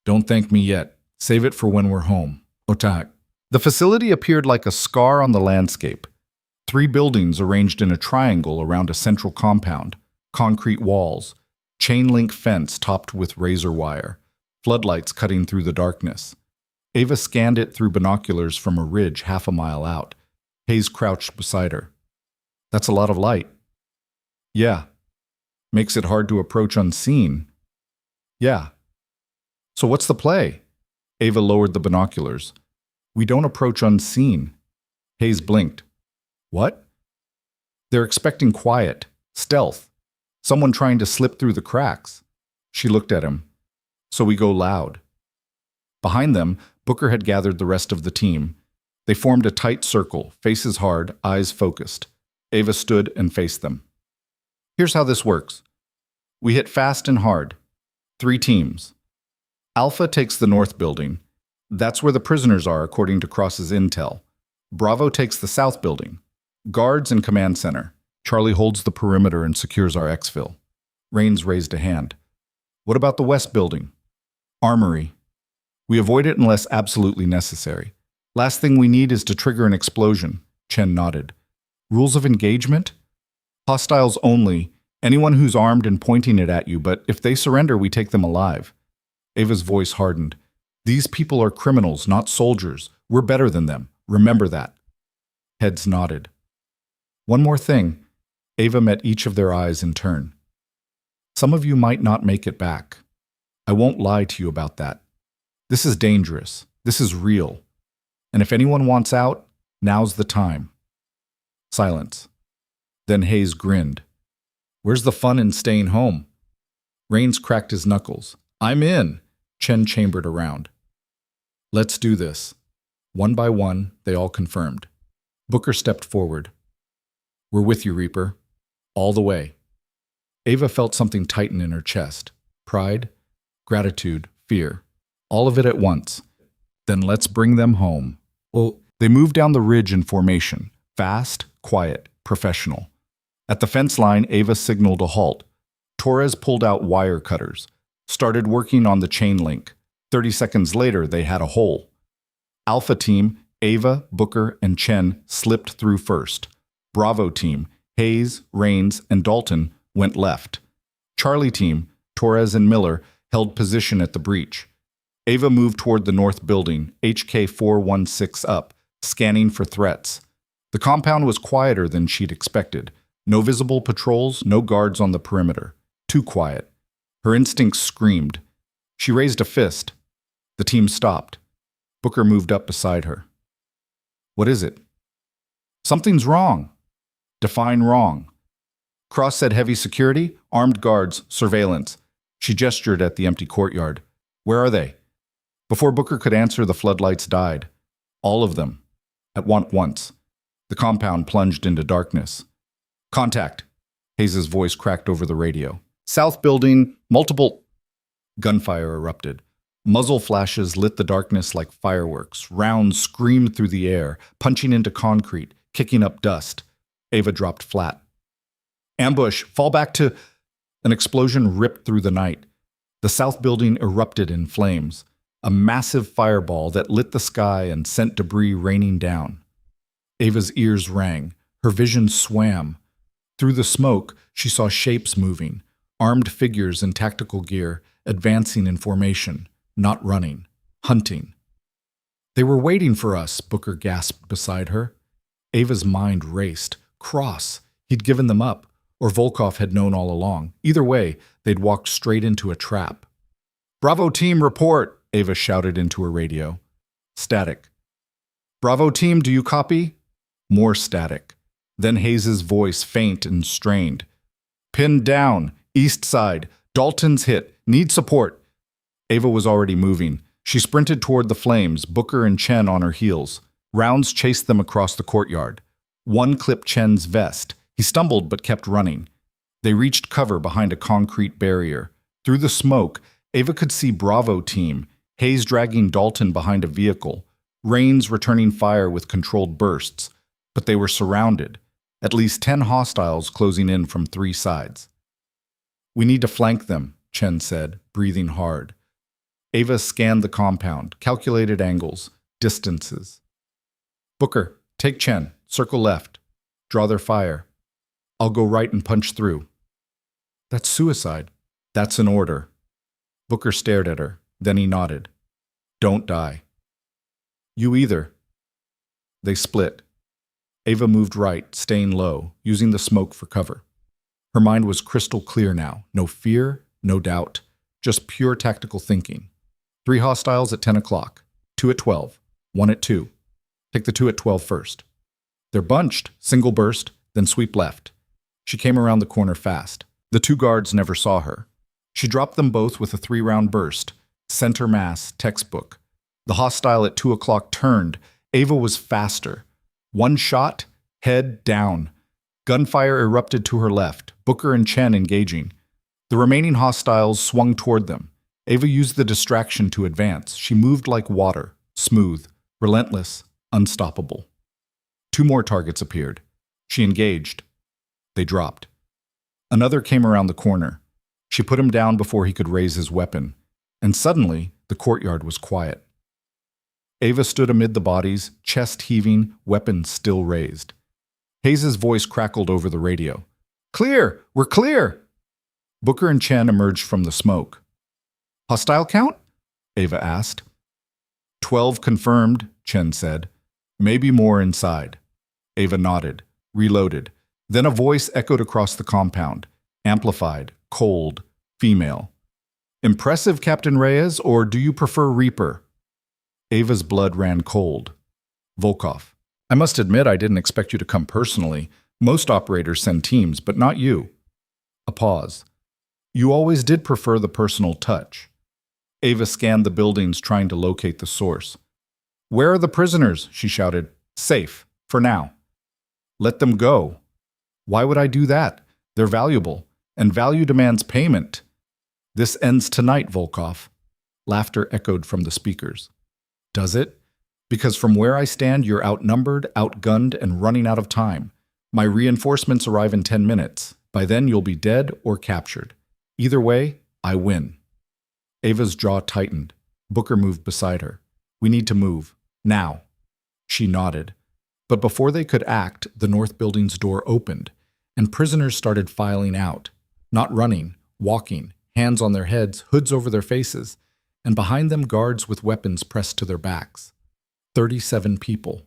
[SPEAKER 1] Don't thank me yet. Save it for when we're home. Otak. The facility appeared like a scar on the landscape. 3 buildings arranged in a triangle around a central compound, concrete walls, chain-link fence topped with razor wire, floodlights cutting through the darkness. Ava scanned it through binoculars from a ridge half a mile out. Hayes crouched beside her. That's a lot of light. Yeah. Makes it hard to approach unseen. Yeah. So what's the play? Ava lowered the binoculars. We don't approach unseen. Hayes blinked. What? They're expecting quiet, stealth, someone trying to slip through the cracks. She looked at him. So we go loud. Behind them, Booker had gathered the rest of the team. They formed a tight circle, faces hard, eyes focused. Ava stood and faced them. Here's how this works. We hit fast and hard. 3 teams. Alpha takes the north building. That's where the prisoners are, according to Cross's intel. Bravo takes the south building. Guards and command center. Charlie holds the perimeter and secures our exfil. Rains raised a hand. What about the west building? Armory. We avoid it unless absolutely necessary. Last thing we need is to trigger an explosion. Chen nodded. Rules of engagement? Hostiles only. Anyone who's armed and pointing it at you, but if they surrender, we take them alive. Ava's voice hardened. These people are criminals, not soldiers. We're better than them. Remember that. Heads nodded. One more thing. Ava met each of their eyes in turn. Some of you might not make it back. I won't lie to you about that. This is dangerous. This is real. And if anyone wants out, now's the time. Silence. Then Hayes grinned. Where's the fun in staying home? Rains cracked his knuckles. I'm in. Chen chambered around. Let's do this. One by one, they all confirmed. Booker stepped forward. We're with you, Reaper. All the way. Ava felt something tighten in her chest. Pride, gratitude, fear. All of it at once. Then let's bring them home. Well, they moved down the ridge in formation. Fast, quiet, professional. At the fence line, Ava signaled a halt. Torres pulled out wire cutters. Started working on the chain link. 30 seconds later, they had a hole. Alpha team, Ava, Booker, and Chen slipped through first. Bravo team, Hayes, Rains, and Dalton went left. Charlie team, Torres and Miller, held position at the breach. Ava moved toward the north building, HK 416 up, scanning for threats. The compound was quieter than she'd expected. No visible patrols, no guards on the perimeter. Too quiet. Her instincts screamed. She raised a fist. The team stopped. Booker moved up beside her. What is it? Something's wrong. Define wrong. Cross said heavy security, armed guards, surveillance. She gestured at the empty courtyard. Where are they? Before Booker could answer, the floodlights died. All of them. At once. The compound plunged into darkness. Contact! Hayes's voice cracked over the radio. South building, multiple... Gunfire erupted. Muzzle flashes lit the darkness like fireworks. Rounds screamed through the air, punching into concrete, kicking up dust. Ava dropped flat. Ambush! Fall back to... An explosion ripped through the night. The south building erupted in flames. A massive fireball that lit the sky and sent debris raining down. Ava's ears rang. Her vision swam. Through the smoke, she saw shapes moving, armed figures in tactical gear, advancing in formation, not running, hunting. They were waiting for us, Booker gasped beside her. Ava's mind raced. Cross. He'd given them up, or Volkov had known all along. Either way, they'd walked straight into a trap. Bravo team, report! Ava shouted into her radio. Static. Bravo team, do you copy? More static. Then Hayes's voice, faint and strained. Pinned down. East side. Dalton's hit. Need support. Ava was already moving. She sprinted toward the flames, Booker and Chen on her heels. Rounds chased them across the courtyard. One clipped Chen's vest. He stumbled but kept running. They reached cover behind a concrete barrier. Through the smoke, Ava could see Bravo team, Hayes dragging Dalton behind a vehicle, Rains returning fire with controlled bursts. But they were surrounded, at least 10 hostiles closing in from 3 sides. We need to flank them, Chen said, breathing hard. Ava scanned the compound, calculated angles, distances. Booker, take Chen, circle left, draw their fire. I'll go right and punch through. That's suicide. That's an order. Booker stared at her, then he nodded. Don't die. You either. They split. Ava moved right, staying low, using the smoke for cover. Her mind was crystal clear now. No fear, no doubt. Just pure tactical thinking. 3 hostiles at 10 o'clock. 2 at 12. 1 at 2. Take the 2 at 12 first. They're bunched, single burst, then sweep left. She came around the corner fast. The 2 guards never saw her. She dropped them both with a 3-round burst. Center mass, textbook. The hostile at 2 o'clock turned. Ava was faster. 1 shot, head down. Gunfire erupted to her left, Booker and Chen engaging. The remaining hostiles swung toward them. Ava used the distraction to advance. She moved like water, smooth, relentless, unstoppable. 2 more targets appeared. She engaged. They dropped. Another came around the corner. She put him down before he could raise his weapon. And suddenly, the courtyard was quiet. Ava stood amid the bodies, chest heaving, weapon still raised. Hayes's voice crackled over the radio. Clear! We're clear! Booker and Chen emerged from the smoke. Hostile count? Ava asked. 12 confirmed, Chen said. Maybe more inside. Ava nodded, reloaded. Then a voice echoed across the compound, amplified, cold, female. Impressive, Captain Reyes, or do you prefer Reaper? Ava's blood ran cold. Volkov. I must admit I didn't expect you to come personally. Most operators send teams, but not you. A pause. You always did prefer the personal touch. Ava scanned the buildings trying to locate the source. Where are the prisoners? She shouted. Safe, for now. Let them go. Why would I do that? They're valuable, and value demands payment. This ends tonight, Volkov. Laughter echoed from the speakers. Does it? Because from where I stand, you're outnumbered, outgunned, and running out of time. My reinforcements arrive in 10 minutes. By then, you'll be dead or captured. Either way, I win. Ava's jaw tightened. Booker moved beside her. We need to move. Now. She nodded. But before they could act, the north building's door opened, and prisoners started filing out. Not running, walking, hands on their heads, hoods over their faces, and behind them guards with weapons pressed to their backs. 37 people.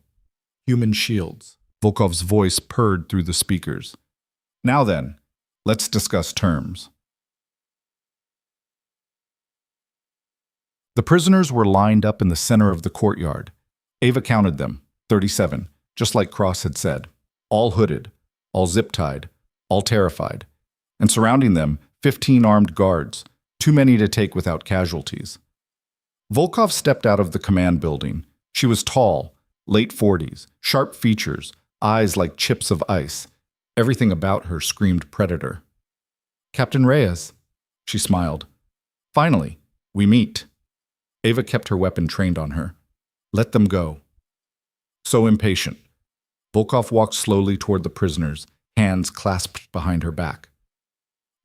[SPEAKER 1] Human shields. Volkov's voice purred through the speakers. Now then, let's discuss terms. The prisoners were lined up in the center of the courtyard. Ava counted them, 37, just like Cross had said. All hooded, all zip-tied, all terrified. And surrounding them, 15 armed guards, too many to take without casualties. Volkov stepped out of the command building. She was tall, late 40s, sharp features, eyes like chips of ice. Everything about her screamed predator. "Captain Reyes," she smiled. "Finally, we meet." Ava kept her weapon trained on her. "Let them go." So impatient. Volkov walked slowly toward the prisoners, hands clasped behind her back.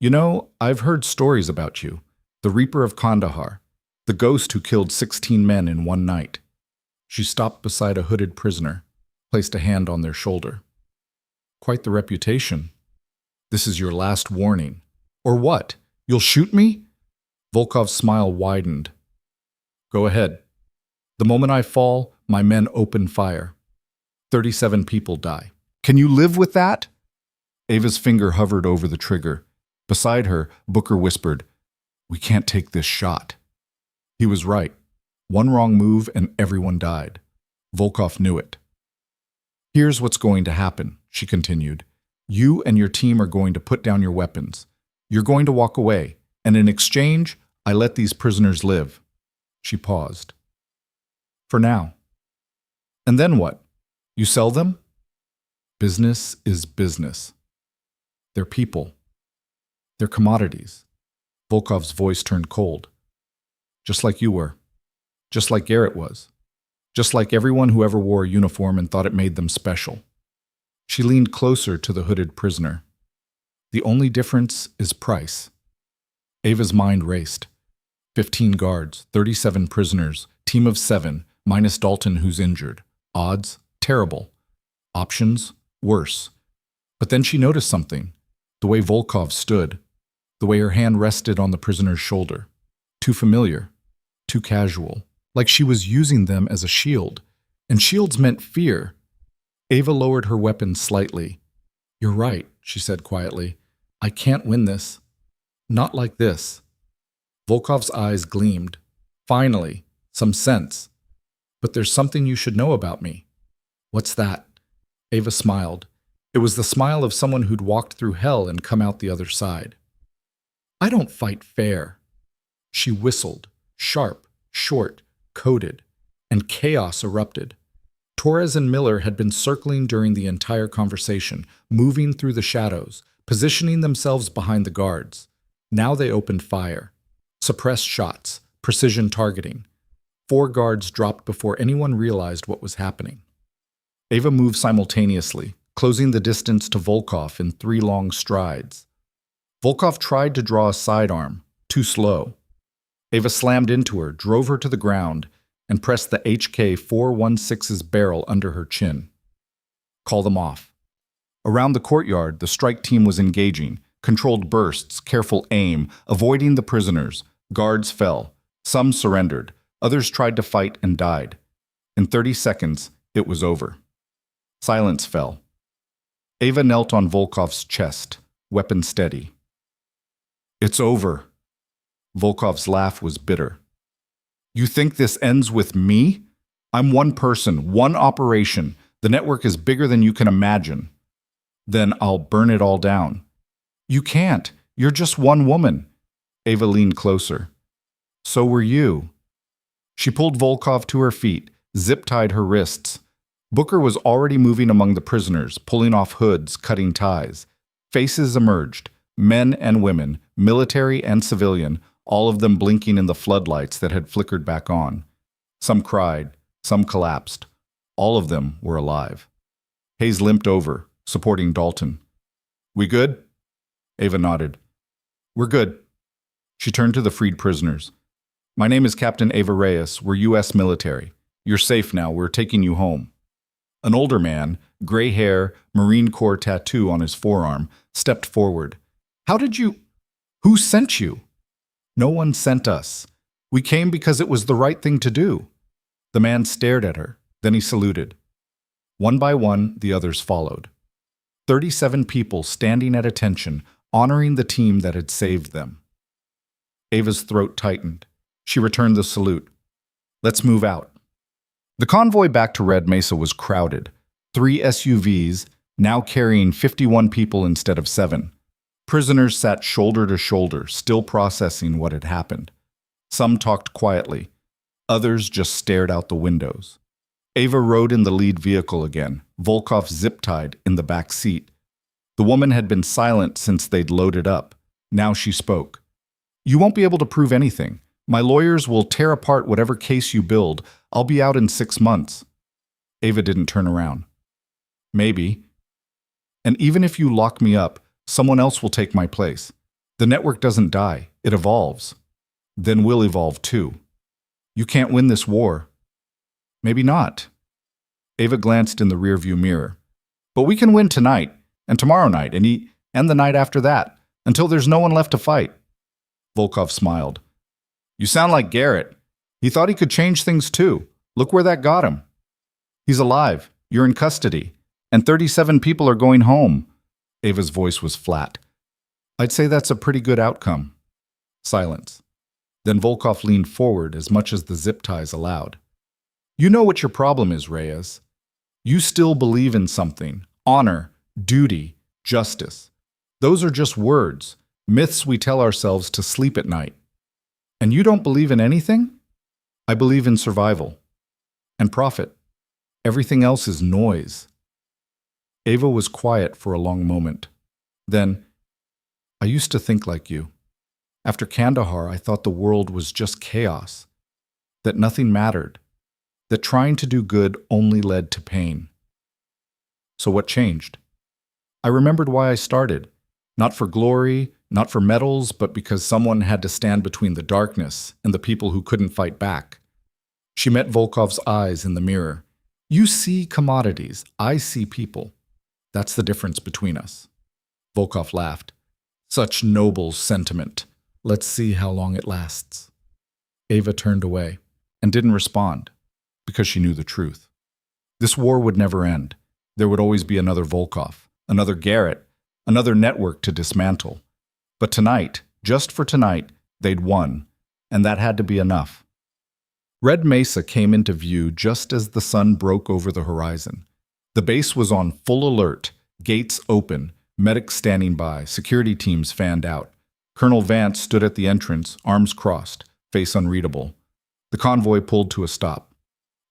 [SPEAKER 1] "You know, I've heard stories about you. The Reaper of Kandahar, the ghost who killed 16 men in one night." She stopped beside a hooded prisoner, placed a hand on their shoulder. "Quite the reputation. This is your last warning." "Or what? You'll shoot me?" Volkov's smile widened. "Go ahead. The moment I fall, my men open fire. 37 people die. Can you live with that?" Ava's finger hovered over the trigger. Beside her, Booker whispered, "We can't take this shot." He was right. One wrong move and everyone died. Volkov knew it. "Here's what's going to happen," she continued. "You and your team are going to put down your weapons. You're going to walk away, and in exchange, I let these prisoners live." She paused. "For now." "And then what? You sell them?" "Business is business. They're people. They're commodities." Volkov's voice turned cold. "Just like you were. Just like Garrett was. Just like everyone who ever wore a uniform and thought it made them special." She leaned closer to the hooded prisoner. "The only difference is price." Ava's mind raced. 15 guards, 37 prisoners, team of 7, minus Dalton who's injured. Odds? Terrible. Options? Worse. But then she noticed something. The way Volkov stood. The way her hand rested on the prisoner's shoulder. Too familiar. Too casual. Like she was using them as a shield. And shields meant fear. Ava lowered her weapon slightly. "You're right," she said quietly. "I can't win this. Not like this." Volkov's eyes gleamed. "Finally, some sense. But there's something you should know about me." "What's that?" Ava smiled. It was the smile of someone who'd walked through hell and come out the other side. "I don't fight fair." She whistled, sharp, short, coded, and chaos erupted. Torres and Miller had been circling during the entire conversation, moving through the shadows, positioning themselves behind the guards. Now they opened fire. Suppressed shots, precision targeting. 4 guards dropped before anyone realized what was happening. Ava moved simultaneously, closing the distance to Volkov in 3 long strides. Volkov tried to draw a sidearm, too slow. Ava slammed into her, drove her to the ground, and pressed the HK-416's barrel under her chin. "Call them off." Around the courtyard, the strike team was engaging, controlled bursts, careful aim, avoiding the prisoners. Guards fell. Some surrendered. Others tried to fight and died. In 30 seconds, it was over. Silence fell. Ava knelt on Volkov's chest, weapon steady. "It's over." Volkov's laugh was bitter. "You think this ends with me? I'm one person, one operation. The network is bigger than you can imagine. Then I'll burn it all down." "You can't. You're just one woman." Ava leaned closer. "So were you." She pulled Volkov to her feet, zip-tied her wrists. Booker was already moving among the prisoners, pulling off hoods, cutting ties. Faces emerged, men and women, military and civilian, all of them blinking in the floodlights that had flickered back on. Some cried, some collapsed. All of them were alive. Hayes limped over, supporting Dalton. "We good?" Ava nodded. "We're good." She turned to the freed prisoners. "My name is Captain Ava Reyes. We're U.S. military. You're safe now. We're taking you home." An older man, gray hair, Marine Corps tattoo on his forearm, stepped forward. "How did you... Who sent you?" "No one sent us. We came because it was the right thing to do." The man stared at her. Then he saluted. One by one, the others followed. 37 people standing at attention, honoring the team that had saved them. Ava's throat tightened. She returned the salute. "Let's move out." The convoy back to Red Mesa was crowded. 3 SUVs, now carrying 51 people instead of 7. Prisoners sat shoulder to shoulder, still processing what had happened. Some talked quietly. Others just stared out the windows. Ava rode in the lead vehicle again, Volkov zip-tied in the back seat. The woman had been silent since they'd loaded up. Now she spoke. "You won't be able to prove anything. My lawyers will tear apart whatever case you build. I'll be out in 6 months." Ava didn't turn around. "Maybe. And even if you lock me up, someone else will take my place. The network doesn't die, it evolves. Then we'll evolve too. You can't win this war." "Maybe not." Ava glanced in the rearview mirror. "But we can win tonight, and tomorrow night, and the night after that, until there's no one left to fight." Volkov smiled. "You sound like Garrett. He thought he could change things too. Look where that got him. He's alive, you're in custody, and 37 people are going home." Ava's voice was flat. "I'd say that's a pretty good outcome." Silence. Then Volkov leaned forward as much as the zip ties allowed. "You know what your problem is, Reyes. You still believe in something. Honor, duty, justice. Those are just words, myths we tell ourselves to sleep at night. And you don't believe in anything? I believe in survival. And profit. Everything else is noise." Ava was quiet for a long moment. Then, "I used to think like you. After Kandahar, I thought the world was just chaos, that nothing mattered, that trying to do good only led to pain. So what changed? I remembered why I started. Not for glory, not for medals, but because someone had to stand between the darkness and the people who couldn't fight back." She met Volkov's eyes in the mirror. "You see commodities, I see people. That's the difference between us." Volkov laughed. "Such noble sentiment. Let's see how long it lasts." Ava turned away and didn't respond because she knew the truth. This war would never end. There would always be another Volkov, another Garrett, another network to dismantle. But tonight, just for tonight, they'd won, and that had to be enough. Red Mesa came into view just as the sun broke over the horizon. The base was on full alert, gates open, medics standing by, security teams fanned out. Colonel Vance stood at the entrance, arms crossed, face unreadable. The convoy pulled to a stop.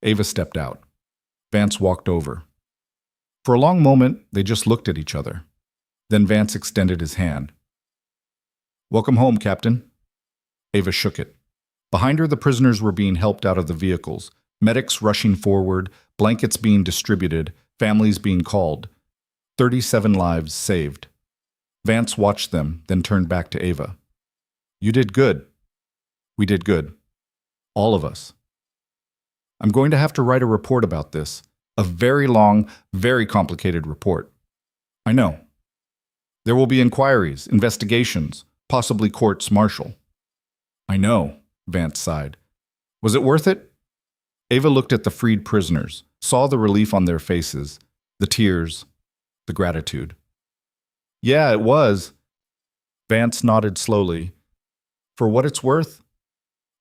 [SPEAKER 1] Ava stepped out. Vance walked over. For a long moment, they just looked at each other. Then Vance extended his hand. "Welcome home, Captain." Ava shook it. Behind her, the prisoners were being helped out of the vehicles, medics rushing forward, blankets being distributed, families being called. 37 lives saved. Vance watched them, then turned back to Ava. "You did good. We did good. All of us. I'm going to have to write a report about this. A very long, very complicated report. I know. There will be inquiries, investigations, possibly courts-martial." "I know," Vance sighed. "Was it worth it?" Ava looked at the freed prisoners, saw the relief on their faces, the tears, the gratitude. "Yeah, it was." Vance nodded slowly. "For what it's worth,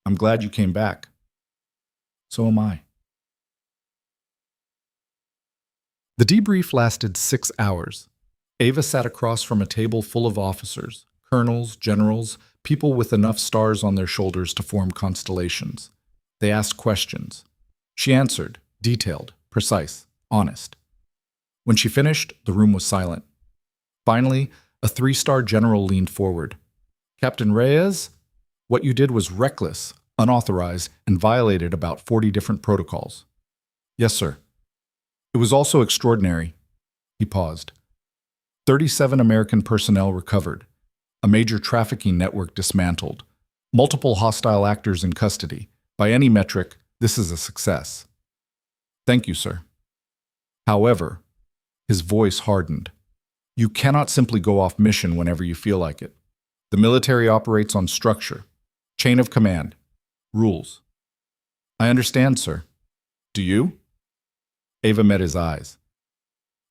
[SPEAKER 1] I'm glad you came back. So am I." The debrief lasted 6 hours. Ava sat across from a table full of officers, colonels, generals, people with enough stars on their shoulders to form constellations. They asked questions. She answered, detailed, precise, honest. When she finished, the room was silent. Finally, a 3-star general leaned forward. "Captain Reyes, what you did was reckless, unauthorized, and violated about 40 different protocols." "Yes, sir." "It was also extraordinary." He paused. 37 American personnel recovered. A major trafficking network dismantled. Multiple hostile actors in custody. By any metric, this is a success. "Thank you, sir." However, his voice hardened. "You cannot simply go off mission whenever you feel like it. The military operates on structure, chain of command, rules." "I understand, sir." "Do you?" Ava met his eyes.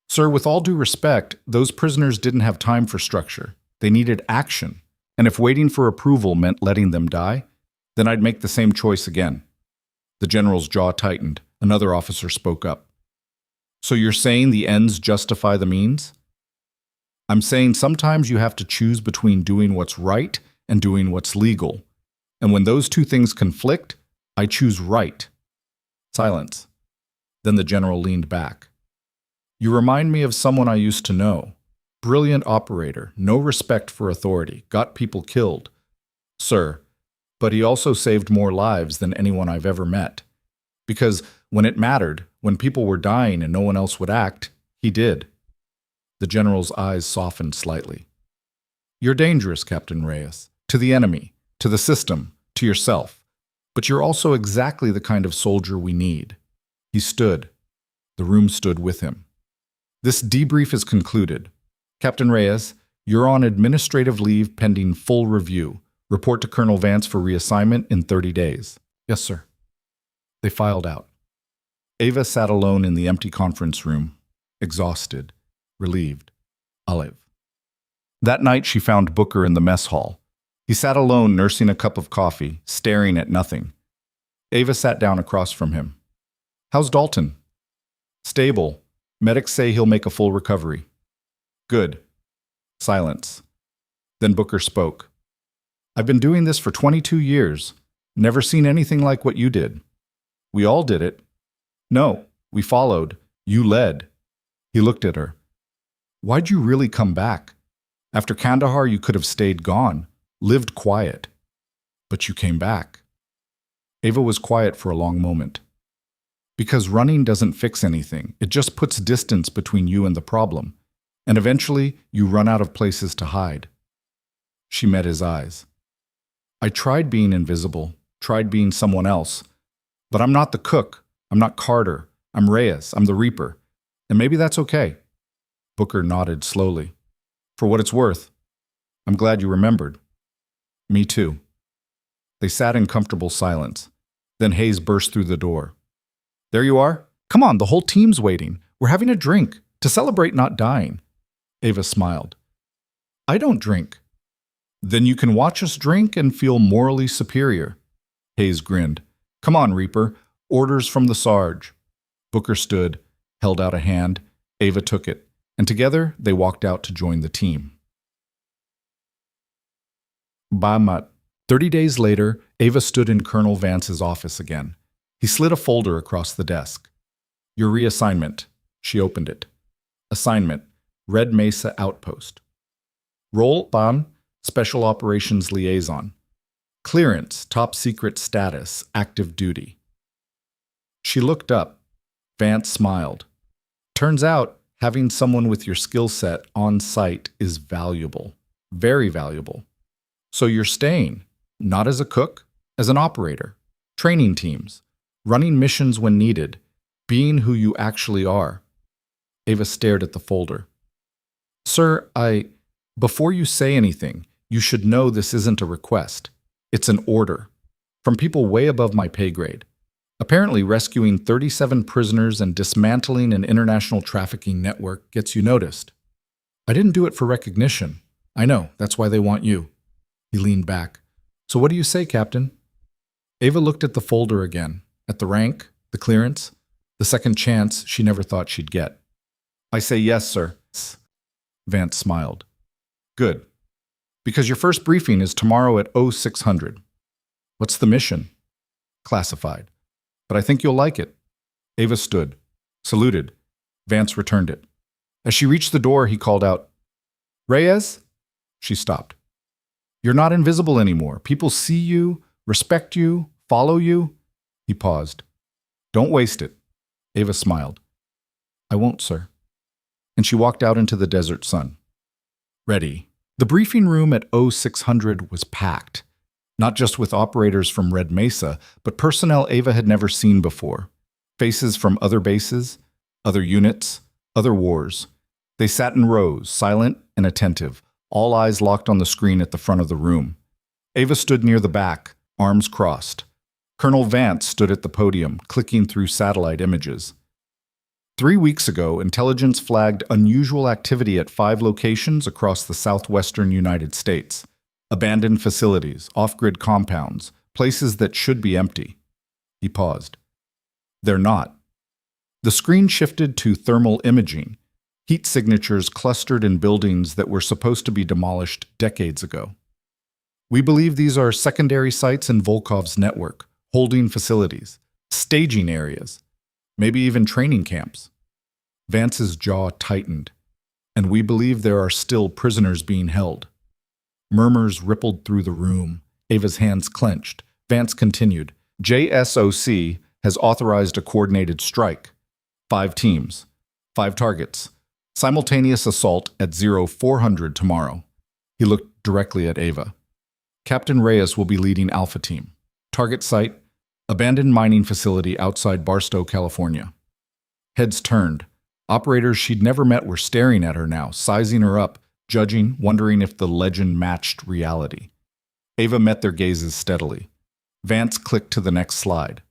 [SPEAKER 1] "Sir, with all due respect, those prisoners didn't have time for structure. They needed action. And if waiting for approval meant letting them die, then I'd make the same choice again." The general's jaw tightened. Another officer spoke up. "So you're saying the ends justify the means?" "I'm saying sometimes you have to choose between doing what's right and doing what's legal. And when those two things conflict, I choose right. Silence. Then the general leaned back. You remind me of someone I used to know. Brilliant operator, no respect for authority, got people killed. Sir, but he also saved more lives than anyone I've ever met. Because when it mattered, when people were dying and no one else would act, he did. The general's eyes softened slightly. You're dangerous, Captain Reyes, to the enemy, to the system, to yourself. But you're also exactly the kind of soldier we need. He stood. The room stood with him. This debrief is concluded. Captain Reyes, you're on administrative leave pending full review. Report to Colonel Vance for reassignment in 30 days. Yes, sir. They filed out. Ava sat alone in the empty conference room, exhausted, relieved. Olive. That night she found Booker in the mess hall. He sat alone nursing a cup of coffee, staring at nothing. Ava sat down across from him. How's Dalton? Stable. Medics say he'll make a full recovery. Good. Silence. Then Booker spoke. I've been doing this for 22 years. Never seen anything like what you did. We all did it. No, we followed. You led. He looked at her. Why'd you really come back? After Kandahar, you could have stayed gone, lived quiet. But you came back. Ava was quiet for a long moment. Because running doesn't fix anything. It just puts distance between you and the problem. And eventually, you run out of places to hide. She met his eyes. I tried being invisible, tried being someone else. But I'm not the cook. I'm not Carter. I'm Reyes. I'm the Reaper. And maybe that's okay. Booker nodded slowly. For what it's worth. I'm glad you remembered. Me too. They sat in comfortable silence. Then Hayes burst through the door. There you are. Come on, the whole team's waiting. We're having a drink to celebrate not dying. Ava smiled. I don't drink. Then you can watch us drink and feel morally superior. Hayes grinned. Come on, Reaper. Orders from the Sarge. Booker stood, held out a hand. Ava took it, and together they walked out to join the team. Bamat. 30 days later, Ava stood in Colonel Vance's office again. He slid a folder across the desk. Your reassignment. She opened it. Assignment. Red Mesa Outpost. Role, Ban, Special Operations Liaison. Clearance, Top Secret Status, Active Duty. She looked up. Vance smiled. Turns out, having someone with your skill set on site is valuable. Very valuable. So you're staying, not as a cook, as an operator. Training teams. Running missions when needed. Being who you actually are. Ava stared at the folder. Sir, before you say anything, you should know this isn't a request. It's an order. From people way above my pay grade. Apparently, rescuing 37 prisoners and dismantling an international trafficking network gets you noticed. I didn't do it for recognition. I know, that's why they want you. He leaned back. So what do you say, Captain? Ava looked at the folder again, at the rank, the clearance, the second chance she never thought she'd get. I say yes, sir. Vance smiled. Good. Because your first briefing is tomorrow at 0600. What's the mission? Classified. But I think you'll like it. Ava stood, saluted. Vance returned it. As she reached the door, he called out, Reyes? She stopped. You're not invisible anymore. People see you, respect you, follow you. He paused. Don't waste it. Ava smiled. I won't, sir. And she walked out into the desert sun. Ready. The briefing room at 0600 was packed, not just with operators from Red Mesa, but personnel Ava had never seen before. Faces from other bases, other units, other wars. They sat in rows, silent and attentive, all eyes locked on the screen at the front of the room. Ava stood near the back, arms crossed. Colonel Vance stood at the podium, clicking through satellite images. 3 weeks ago, intelligence flagged unusual activity at 5 locations across the southwestern United States. Abandoned facilities, off-grid compounds, places that should be empty. He paused. They're not. The screen shifted to thermal imaging, heat signatures clustered in buildings that were supposed to be demolished decades ago. We believe these are secondary sites in Volkov's network, holding facilities, staging areas, maybe even training camps. Vance's jaw tightened, and we believe there are still prisoners being held. Murmurs rippled through the room. Ava's hands clenched. Vance continued. JSOC has authorized a coordinated strike. 5 teams, 5 targets. Simultaneous assault at 0400 tomorrow. He looked directly at Ava. Captain Reyes will be leading Alpha Team. Target site, abandoned mining facility outside Barstow, California. Heads turned. Operators she'd never met were staring at her now, sizing her up, judging, wondering if the legend matched reality. Ava met their gazes steadily. Vance clicked to the next slide.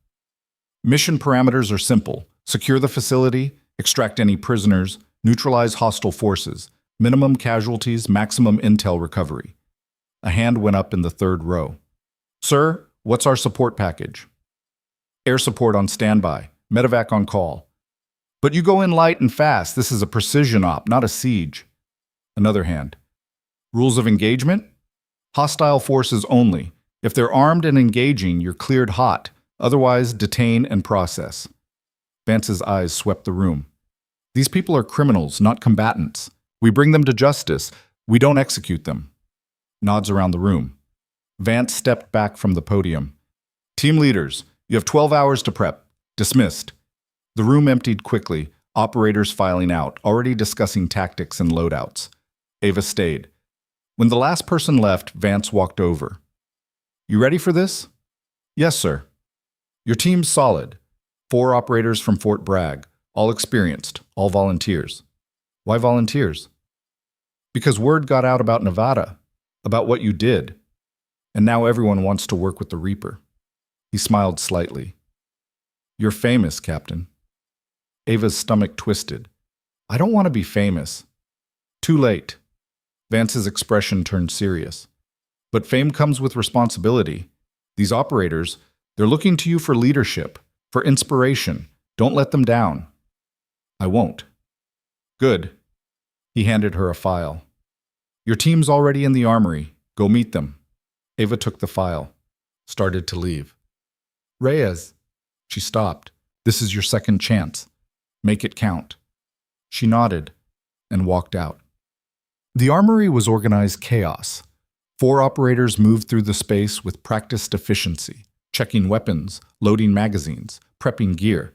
[SPEAKER 1] Mission parameters are simple. Secure the facility, extract any prisoners, neutralize hostile forces, minimum casualties, maximum intel recovery. A hand went up in the third row. Sir, what's our support package? Air support on standby, medevac on call. But you go in light and fast. This is a precision op, not a siege. Another hand. Rules of engagement? Hostile forces only. If they're armed and engaging, you're cleared hot. Otherwise, detain and process. Vance's eyes swept the room. These people are criminals, not combatants. We bring them to justice. We don't execute them. Nods around the room. Vance stepped back from the podium. Team leaders, you have 12 hours to prep. Dismissed. The room emptied quickly, operators filing out, already discussing tactics and loadouts. Ava stayed. When the last person left, Vance walked over. You ready for this? Yes, sir. Your team's solid. 4 operators from Fort Bragg, all experienced, all volunteers. Why volunteers? Because word got out about Nevada, about what you did, and now everyone wants to work with the Reaper. He smiled slightly. You're famous, Captain. Ava's stomach twisted. I don't want to be famous. Too late. Vance's expression turned serious. But fame comes with responsibility. These operators, they're looking to you for leadership, for inspiration. Don't let them down. I won't. Good. He handed her a file. Your team's already in the armory. Go meet them. Ava took the file, started to leave. Reyes. She stopped. This is your second chance. Make it count. She nodded and walked out. The armory was organized chaos. 4 operators moved through the space with practiced efficiency, checking weapons, loading magazines, prepping gear.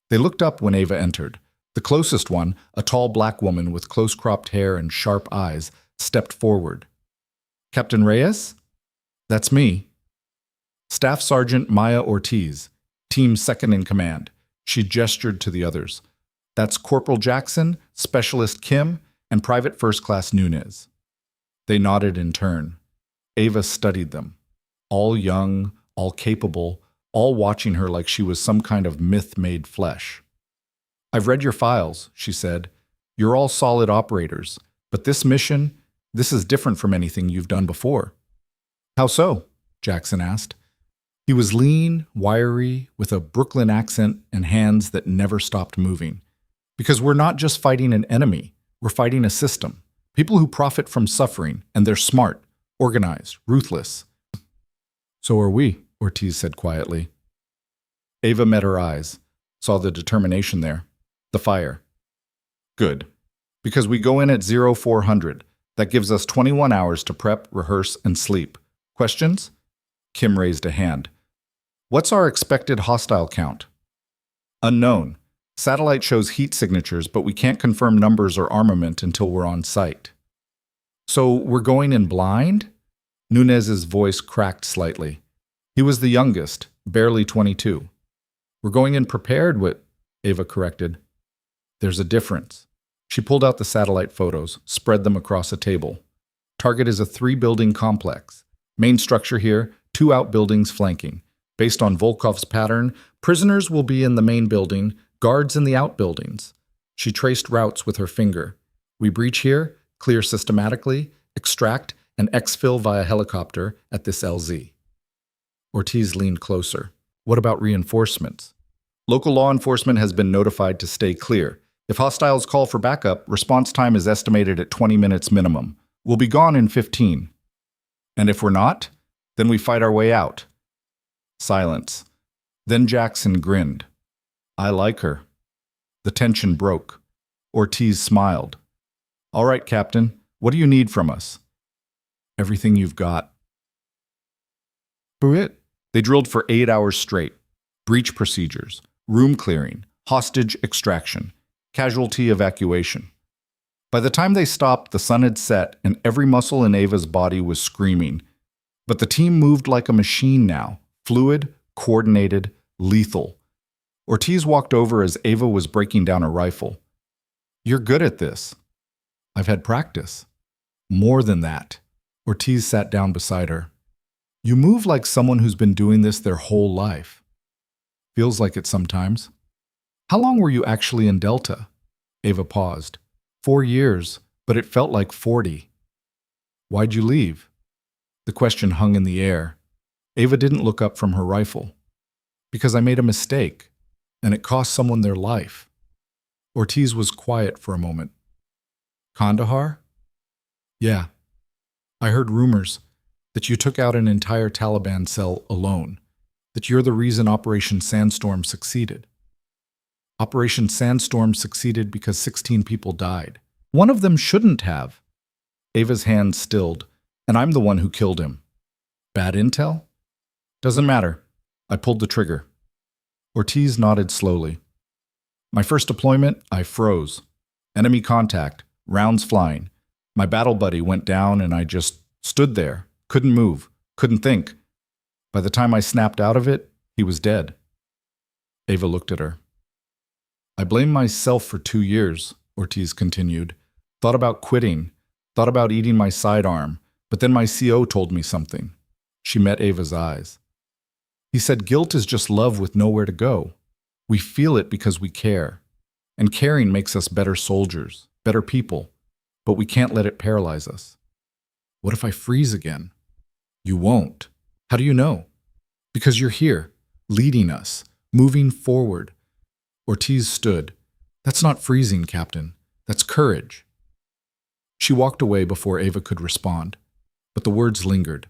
[SPEAKER 1] They looked up when Ava entered. The closest one, a tall black woman with close-cropped hair and sharp eyes, stepped forward. Captain Reyes? That's me. Staff Sergeant Maya Ortiz, team second in command. She gestured to the others. That's Corporal Jackson, Specialist Kim, and Private First Class Nunez. They nodded in turn. Ava studied them. All young, all capable, all watching her like she was some kind of myth made flesh. I've read your files, she said. You're all solid operators, but this mission, this is different from anything you've done before. How so? Jackson asked. He was lean, wiry, with a Brooklyn accent and hands that never stopped moving. Because we're not just fighting an enemy, we're fighting a system. People who profit from suffering, and they're smart, organized, ruthless. So are we, Ortiz said quietly. Ava met her eyes, saw the determination there, the fire. Good. Because we go in at 0400. That gives us 21 hours to prep, rehearse, and sleep. Questions? Kim raised a hand. What's our expected hostile count? Unknown. Satellite shows heat signatures, but we can't confirm numbers or armament until we're on site. So we're going in blind? Nunez's voice cracked slightly. He was the youngest, barely 22. We're going in prepared with, Ava corrected. There's a difference. She pulled out the satellite photos, spread them across a table. Target is a 3-building complex. Main structure here, 2 outbuildings flanking. Based on Volkov's pattern, prisoners will be in the main building, guards in the outbuildings. She traced routes with her finger. We breach here, clear systematically, extract, and exfil via helicopter at this LZ. Ortiz leaned closer. What about reinforcements? Local law enforcement has been notified to stay clear. If hostiles call for backup, response time is estimated at 20 minutes minimum. We'll be gone in 15. And if we're not, then we fight our way out. Silence. Then Jackson grinned. I like her. The tension broke. Ortiz smiled. All right, Captain, what do you need from us? Everything you've got. It. They drilled for 8 hours straight. Breach procedures, room clearing, hostage extraction, casualty evacuation. By the time they stopped, the sun had set and every muscle in Ava's body was screaming. But the team moved like a machine now, fluid, coordinated, lethal. Ortiz walked over as Ava was breaking down a rifle. You're good at this. I've had practice. More than that. Ortiz sat down beside her. You move like someone who's been doing this their whole life. Feels like it sometimes. How long were you actually in Delta? Ava paused. 4 years, but it felt like 40. Why'd you leave? The question hung in the air. Ava didn't look up from her rifle. Because I made a mistake, and it cost someone their life. Ortiz was quiet for a moment. Kandahar? Yeah. I heard rumors that you took out an entire Taliban cell alone, that you're the reason Operation Sandstorm succeeded. Operation Sandstorm succeeded because 16 people died. One of them shouldn't have. Ava's hand stilled, and I'm the one who killed him. Bad intel? Doesn't matter. I pulled the trigger. Ortiz nodded slowly. My first deployment, I froze. Enemy contact, rounds flying. My battle buddy went down and I just stood there, couldn't move, couldn't think. By the time I snapped out of it, he was dead. Ava looked at her. I blamed myself for 2 years, Ortiz continued. Thought about quitting, thought about eating my sidearm, but then my CO told me something. She met Ava's eyes. He said guilt is just love with nowhere to go. We feel it because we care. And caring makes us better soldiers, better people. But we can't let it paralyze us. What if I freeze again? You won't. How do you know? Because you're here, leading us, moving forward. Ortiz stood. That's not freezing, Captain. That's courage. She walked away before Ava could respond. But the words lingered.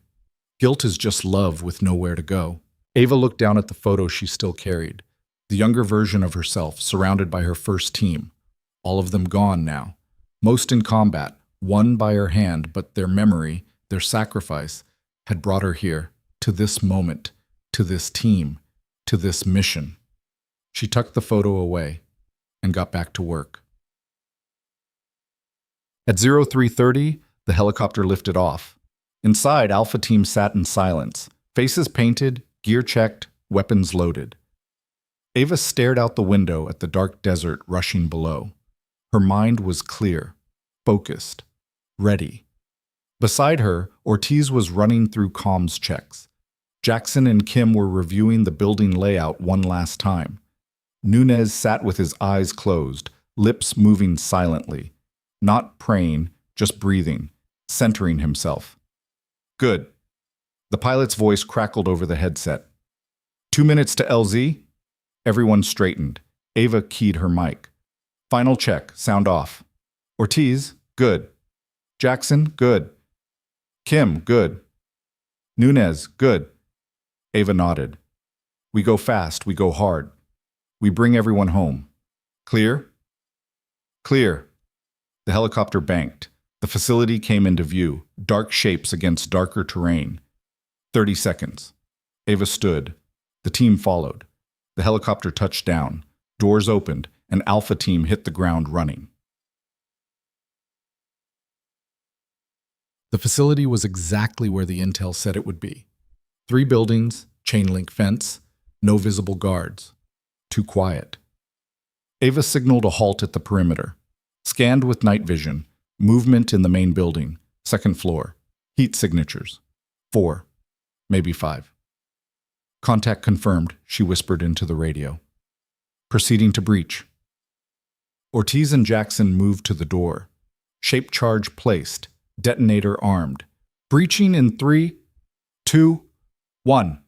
[SPEAKER 1] Guilt is just love with nowhere to go. Ava looked down at the photo she still carried. The younger version of herself, surrounded by her first team. All of them gone now. Most in combat, one by her hand, but their memory, their sacrifice, had brought her here, to this moment, to this team, to this mission. She tucked the photo away and got back to work. At 0330, the helicopter lifted off. Inside, Alpha Team sat in silence, faces painted, gear checked, weapons loaded. Ava stared out the window at the dark desert rushing below. Her mind was clear, focused, ready. Beside her, Ortiz was running through comms checks. Jackson and Kim were reviewing the building layout one last time. Nunez sat with his eyes closed, lips moving silently. Not praying, just breathing, centering himself. Good. The pilot's voice crackled over the headset. 2 minutes to LZ? Everyone straightened. Ava keyed her mic. Final check, sound off. Ortiz, good. Jackson, good. Kim, good. Nunez, good. Ava nodded. We go fast, we go hard. We bring everyone home. Clear? Clear. The helicopter banked. The facility came into view, dark shapes against darker terrain. 30 seconds. Ava stood. The team followed. The helicopter touched down. Doors opened, and Alpha Team hit the ground running. The facility was exactly where the intel said it would be. 3 buildings, chain-link fence, no visible guards. Too quiet. Ava signaled a halt at the perimeter. Scanned with night vision. Movement in the main building. 2nd floor. Heat signatures. 4. Maybe 5. Contact confirmed, she whispered into the radio. Proceeding to breach. Ortiz and Jackson moved to the door. Shape charge placed. Detonator armed. Breaching in 3, 2, 1.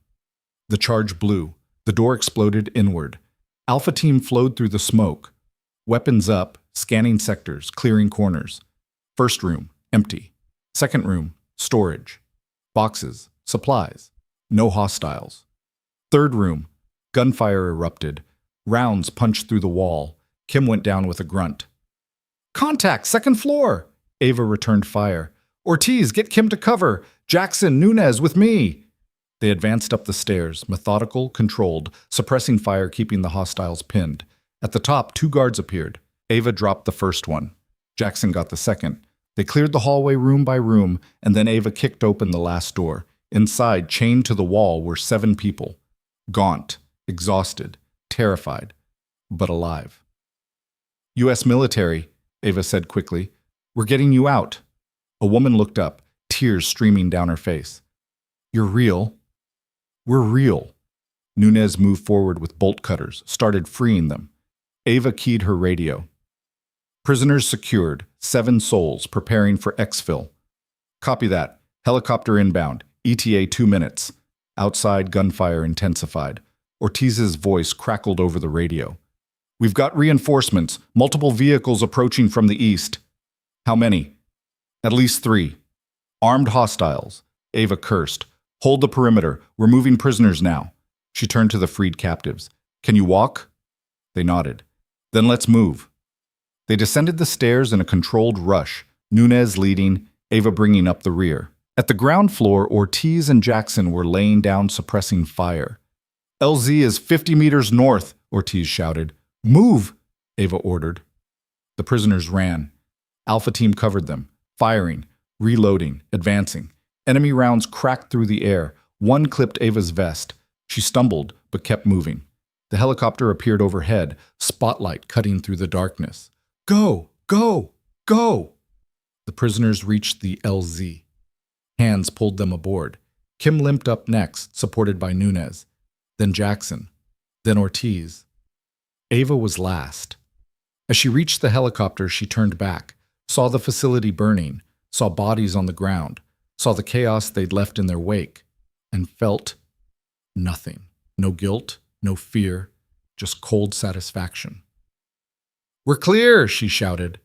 [SPEAKER 1] The charge blew. The door exploded inward. Alpha Team flowed through the smoke. Weapons up, scanning sectors, clearing corners. 1st room, empty. 2nd room, storage. Boxes, supplies. No hostiles. Third room. Gunfire erupted. Rounds punched through the wall. Kim went down with a grunt. Contact, second floor! Ava returned fire. Ortiz, get Kim to cover! Jackson, Nunez, with me! They advanced up the stairs, methodical, controlled, suppressing fire, keeping the hostiles pinned. At the top, 2 guards appeared. Ava dropped the first one. Jackson got the second. They cleared the hallway room by room, and then Ava kicked open the last door. Inside, chained to the wall, were 7 people. Gaunt, exhausted, terrified, but alive. U.S. military, Ava said quickly. We're getting you out. A woman looked up, tears streaming down her face. You're real? We're real. Nunez moved forward with bolt cutters, started freeing them. Ava keyed her radio. Prisoners secured, 7 souls, preparing for exfil. Copy that. Helicopter inbound. ETA 2 minutes. Outside, gunfire intensified. Ortiz's voice crackled over the radio. We've got reinforcements, multiple vehicles approaching from the east. How many? At least 3. Armed hostiles. Ava cursed. Hold the perimeter. We're moving prisoners now. She turned to the freed captives. Can you walk? They nodded. Then let's move. They descended the stairs in a controlled rush, Nunez leading, Ava bringing up the rear. At the ground floor, Ortiz and Jackson were laying down, suppressing fire. LZ is 50 meters north, Ortiz shouted. Move, Ava ordered. The prisoners ran. Alpha team covered them, firing, reloading, advancing. Enemy rounds cracked through the air. One clipped Ava's vest. She stumbled, but kept moving. The helicopter appeared overhead, spotlight cutting through the darkness. Go! Go! Go! The prisoners reached the LZ. Hands pulled them aboard. Kim limped up next, supported by Nunez. Then Jackson. Then Ortiz. Ava was last. As she reached the helicopter, she turned back, saw the facility burning, saw bodies on the ground, saw the chaos they'd left in their wake, and felt nothing. No guilt, no fear, just cold satisfaction. We're clear, she shouted.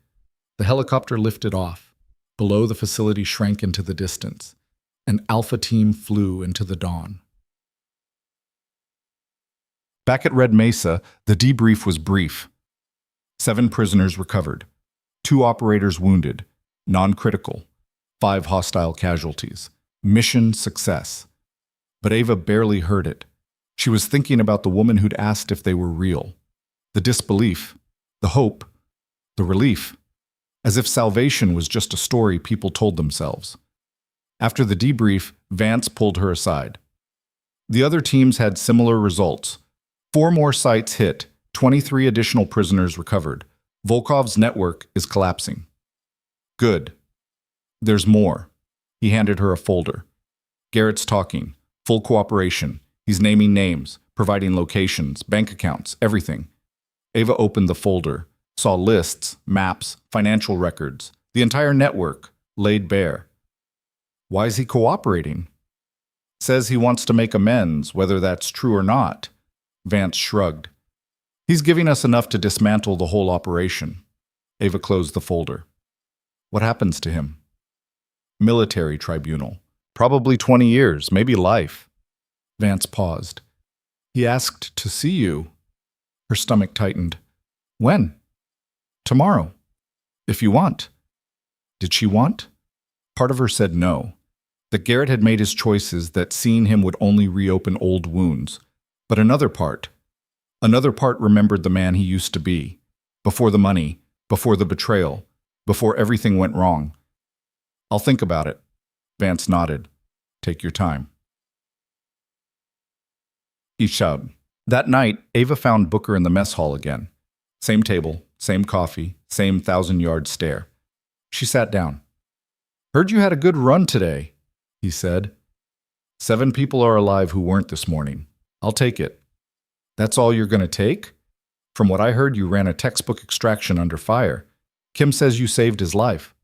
[SPEAKER 1] The helicopter lifted off. Below, the facility shrank into the distance. An Alpha team flew into the dawn. Back at Red Mesa, the debrief was brief. 7 prisoners recovered. 2 operators wounded, non-critical. 5 hostile casualties. Mission success. But Ava barely heard it. She was thinking about the woman who'd asked if they were real. The disbelief, the hope, the relief, as if salvation was just a story people told themselves. After the debrief, Vance pulled her aside. The other teams had similar results. 4 more sites hit, 23 additional prisoners recovered. Volkov's network is collapsing. Good. There's more. He handed her a folder. Garrett's talking. Full cooperation. He's naming names, providing locations, bank accounts, everything. Ava opened the folder, saw lists, maps, financial records, the entire network, laid bare. Why is he cooperating? Says he wants to make amends, whether that's true or not. Vance shrugged. He's giving us enough to dismantle the whole operation. Ava closed the folder. What happens to him? Military tribunal. Probably 20 years, maybe life. Vance paused. He asked to see you. Her stomach tightened. When? Tomorrow. If you want. Did she want? Part of her said no. That Garrett had made his choices, that seeing him would only reopen old wounds. But another part remembered the man he used to be. Before the money, before the betrayal, before everything went wrong. I'll think about it. Vance nodded. Take your time. Ishab. That night, Ava found Booker in the mess hall again. Same table, same coffee, same 1,000-yard stare. She sat down. Heard you had a good run today, he said. 7 people are alive who weren't this morning. I'll take it. That's all you're going to take? From what I heard, you ran a textbook extraction under fire. Kim says you saved his life.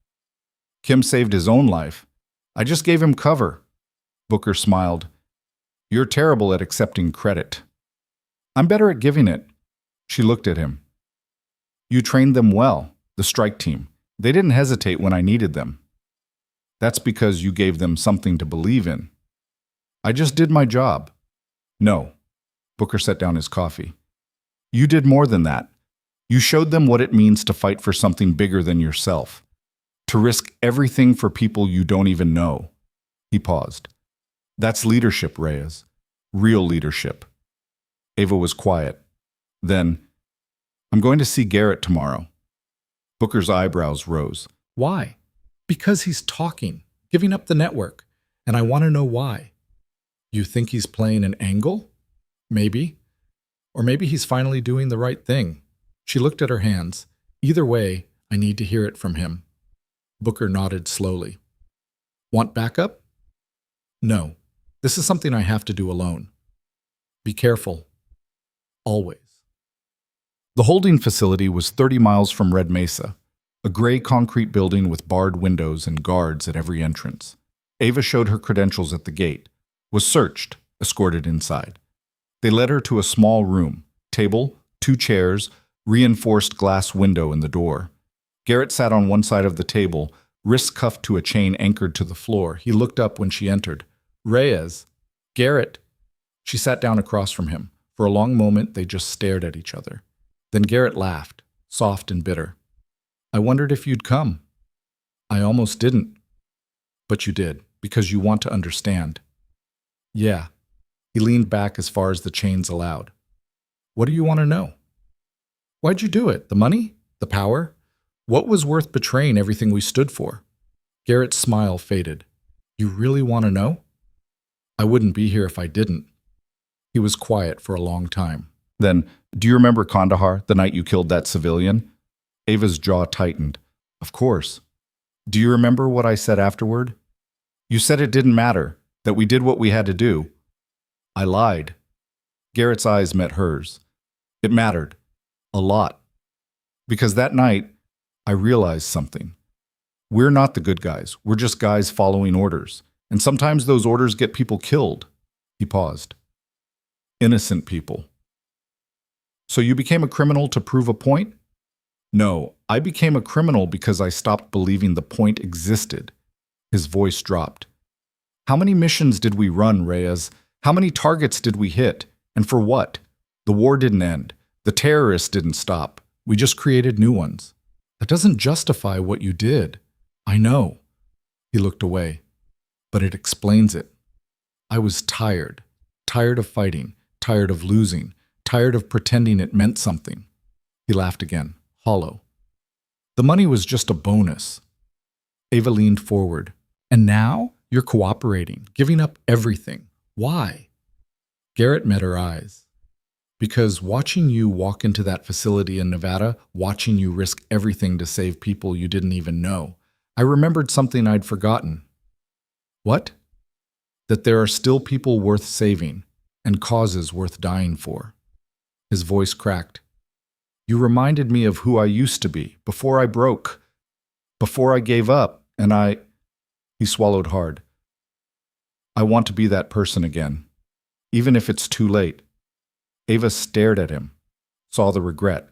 [SPEAKER 1] Kim saved his own life. I just gave him cover. Booker smiled. You're terrible at accepting credit. I'm better at giving it. She looked at him. You trained them well, the strike team. They didn't hesitate when I needed them. That's because you gave them something to believe in. I just did my job. No, Booker set down his coffee. You did more than that. You showed them what it means to fight for something bigger than yourself. To risk everything for people you don't even know. He paused. That's leadership, Reyes. Real leadership. Ava was quiet. Then, I'm going to see Garrett tomorrow. Booker's eyebrows rose.
[SPEAKER 2] Why? Because he's talking, giving up the network, and I want to know why. You think he's playing an angle? Maybe. Or maybe he's finally doing the right thing. She looked at her hands. Either way, I need to hear it from him. Booker nodded slowly. Want backup? No. This is something I have to do alone. Be careful. Always.
[SPEAKER 1] The holding facility was 30 miles from Red Mesa, a gray concrete building with barred windows and guards at every entrance. Ava showed her credentials at the gate, was searched, escorted inside. They led her to a small room, table, 2 chairs, reinforced glass window in the door. Garrett sat on one side of the table, wrists cuffed to a chain anchored to the floor. He looked up when she entered. Reyes. Garrett. She sat down across from him. For a long moment, they just stared at each other. Then Garrett laughed, soft and bitter. I wondered if you'd come. I almost didn't. But you did, because you want to understand. Yeah. He leaned back as far as the chains allowed. What do you want to know? Why'd you do it? The money? The power? What was worth betraying everything we stood for? Garrett's smile faded. You really want to know? I wouldn't be here if I didn't. He was quiet for a long time. Then, do you remember Kandahar, the night you killed that civilian? Ava's jaw tightened. Of course. Do you remember what I said afterward? You said it didn't matter, that we did what we had to do. I lied. Garrett's eyes met hers. It mattered. A lot. Because that night, I realized something. We're not the good guys. We're just guys following orders. And sometimes those orders get people killed. He paused. Innocent people. So you became a criminal to prove a point? No, I became a criminal because I stopped believing the point existed. His voice dropped. How many missions did we run, Reyes? How many targets did we hit? And for what? The war didn't end. The terrorists didn't stop. We just created new ones. That doesn't justify what you did. I know. He looked away. But it explains it. I was tired. Tired of fighting. Tired of losing. Tired of pretending it meant something. He laughed again, hollow. The money was just a bonus. Ava leaned forward. And now you're cooperating, giving up everything. Why? Garrett met her eyes. Because watching you walk into that facility in Nevada, watching you risk everything to save people you didn't even know, I remembered something I'd forgotten. What? That there are still people worth saving and causes worth dying for. His voice cracked. You reminded me of who I used to be, before I broke, before I gave up, and He swallowed hard. I want to be that person again, even if it's too late. Ava stared at him, saw the regret,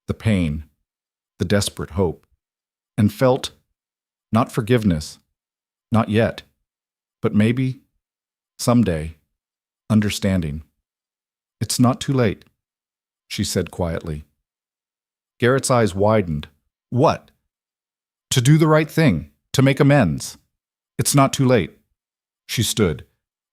[SPEAKER 1] the pain, the desperate hope, and felt, not forgiveness, not yet, but maybe, someday, understanding. It's not too late, she said quietly. Garrett's eyes widened. What? To do the right thing, to make amends. It's not too late. She stood.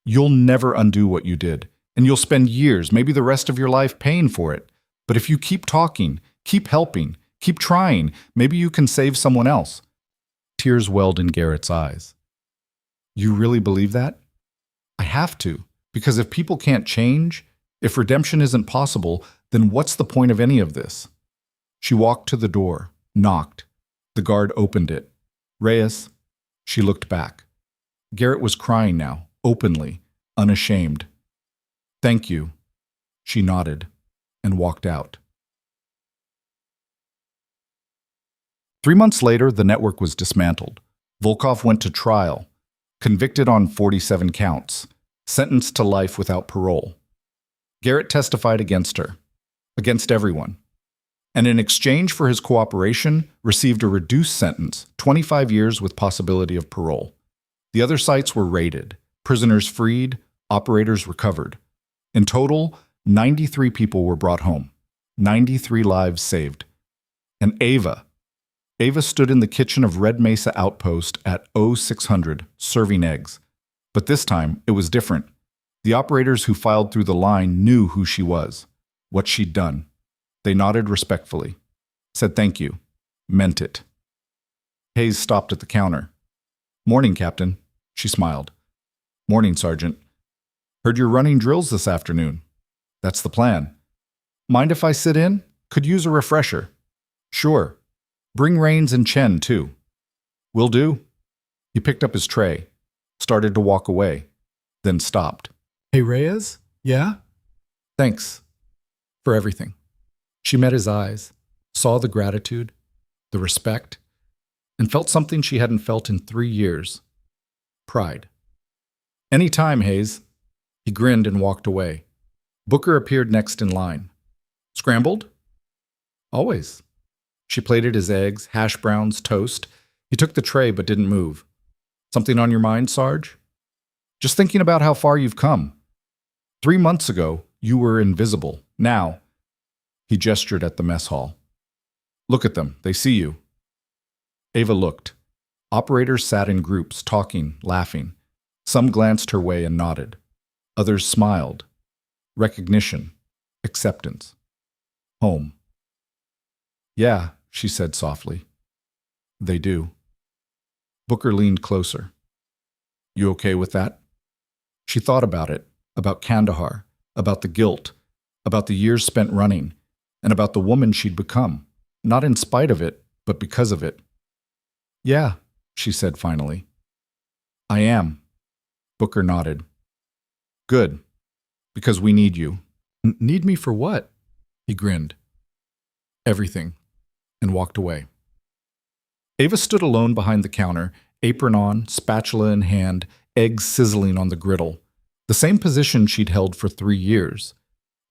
[SPEAKER 1] You'll never undo what you did, and you'll spend years, maybe the rest of your life, paying for it. But if you keep talking, keep helping, keep trying, maybe you can save someone else. Tears welled in Garrett's eyes. You really believe that? I have to, because if people can't change, if redemption isn't possible, then what's the point of any of this? She walked to the door, knocked. The guard opened it. Reyes. She looked back. Garrett was crying now, openly, unashamed. Thank you. She nodded and walked out. 3 months later, the network was dismantled. Volkov went to trial, convicted on 47 counts, sentenced to life without parole. Garrett testified against her, against everyone, and in exchange for his cooperation, received a reduced sentence, 25 years with possibility of parole. The other sites were raided, prisoners freed, operators recovered. In total, 93 people were brought home. 93 lives saved. And Ava stood in the kitchen of Red Mesa Outpost at 0600 serving eggs. But this time, it was different. The operators who filed through the line knew who she was, what she'd done. They nodded respectfully, said thank you, meant it. Hayes stopped at the counter. "Morning, Captain," she smiled. "Morning, Sergeant. Heard you're running drills this afternoon. That's the plan. Mind if I sit in? Could use a refresher." "Sure. Bring Rains and Chen, too." "Will do." He picked up his tray, started to walk away, then stopped.
[SPEAKER 2] "Hey, Reyes? Yeah?"
[SPEAKER 1] "Thanks
[SPEAKER 2] For everything." She met his eyes, saw the gratitude, the respect, and felt something she hadn't felt in 3 years. Pride. "Any time, Hayes." He grinned and walked away. Booker appeared next in line. "Scrambled?" "Always." She plated his eggs, hash browns, toast. He took the tray but didn't move. "Something on your mind, Sarge?" "Just thinking about how far you've come. 3 months ago, you were invisible. Now," he gestured at the mess hall. "Look at them. They see you." Ava looked. Operators sat in groups, talking, laughing. Some glanced her way and nodded. Others smiled. Recognition. Acceptance. Home. "Yeah," she said softly. "They do." Booker leaned closer. "You okay with that?" She thought about it, about Kandahar, about the guilt, about the years spent running, and about the woman she'd become, not in spite of it, but because of it. "Yeah," she said finally. "I am." Booker nodded. "Good, because we need you." "Need me for what?" He grinned. "Everything," and walked away. Ava stood alone behind the counter, apron on, spatula in hand, eggs sizzling on the griddle. The same position she'd held for 3 years.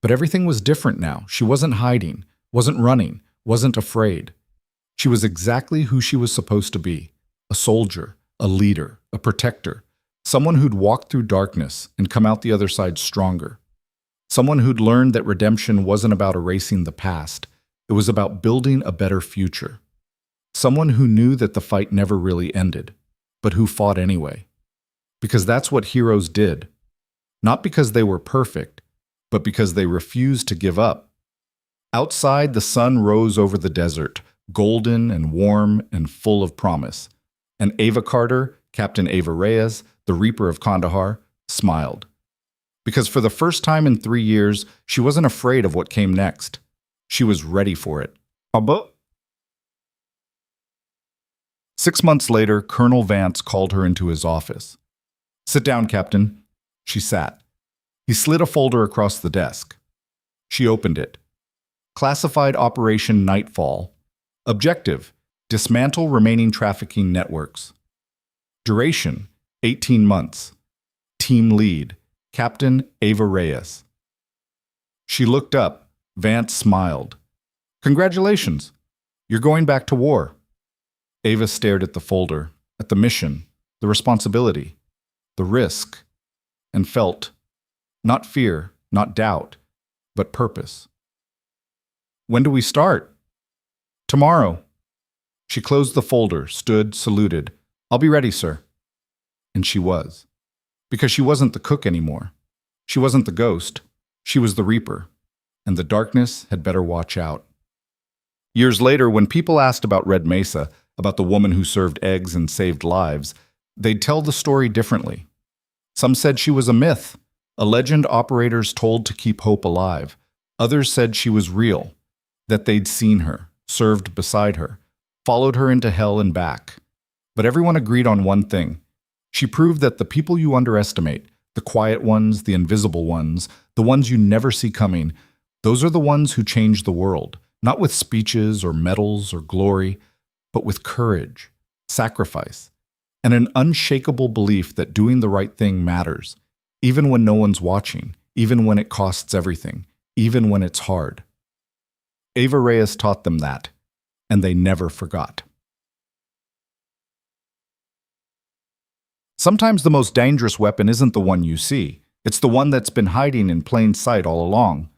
[SPEAKER 2] But everything was different now. She wasn't hiding, wasn't running, wasn't afraid. She was exactly who she was supposed to be. A soldier, a leader, a protector. Someone who'd walked through darkness and come out the other side stronger. Someone who'd learned that redemption wasn't about erasing the past. It was about building a better future. Someone who knew that the fight never really ended, but who fought anyway. Because that's what heroes did. Not because they were perfect, but because they refused to give up. Outside, the sun rose over the desert, golden and warm and full of promise. And Ava Carter, Captain Ava Reyes, the Reaper of Kandahar, smiled. Because for the first time in 3 years, she wasn't afraid of what came next. She was ready for it. 6 months later, Colonel Vance called her into his office. "Sit down, Captain." She sat. He slid a folder across the desk. She opened it. Classified Operation Nightfall. Objective: dismantle remaining trafficking networks. Duration: 18 months. Team lead: Captain Ava Reyes. She looked up. Vance smiled. "Congratulations. You're going back to war." Ava stared at the folder, at the mission, the responsibility, the risk, and felt, not fear, not doubt, but purpose. "When do we start?" "Tomorrow." She closed the folder, stood, saluted. "I'll be ready, sir." And she was. Because she wasn't the cook anymore. She wasn't the ghost. She was the Reaper. And the darkness had better watch out. Years later, when people asked about Red Mesa, about the woman who served eggs and saved lives, they'd tell the story differently. Some said she was a myth, a legend operators told to keep hope alive. Others said she was real, that they'd seen her, served beside her, followed her into hell and back. But everyone agreed on one thing. She proved that the people you underestimate, the quiet ones, the invisible ones, the ones you never see coming, those are the ones who change the world, not with speeches or medals or glory, but with courage, sacrifice, and an unshakable belief that doing the right thing matters, even when no one's watching, even when it costs everything, even when it's hard. Ava Reyes taught them that, and they never forgot. Sometimes the most dangerous weapon isn't the one you see,
[SPEAKER 1] It's the one that's been hiding in plain sight all along,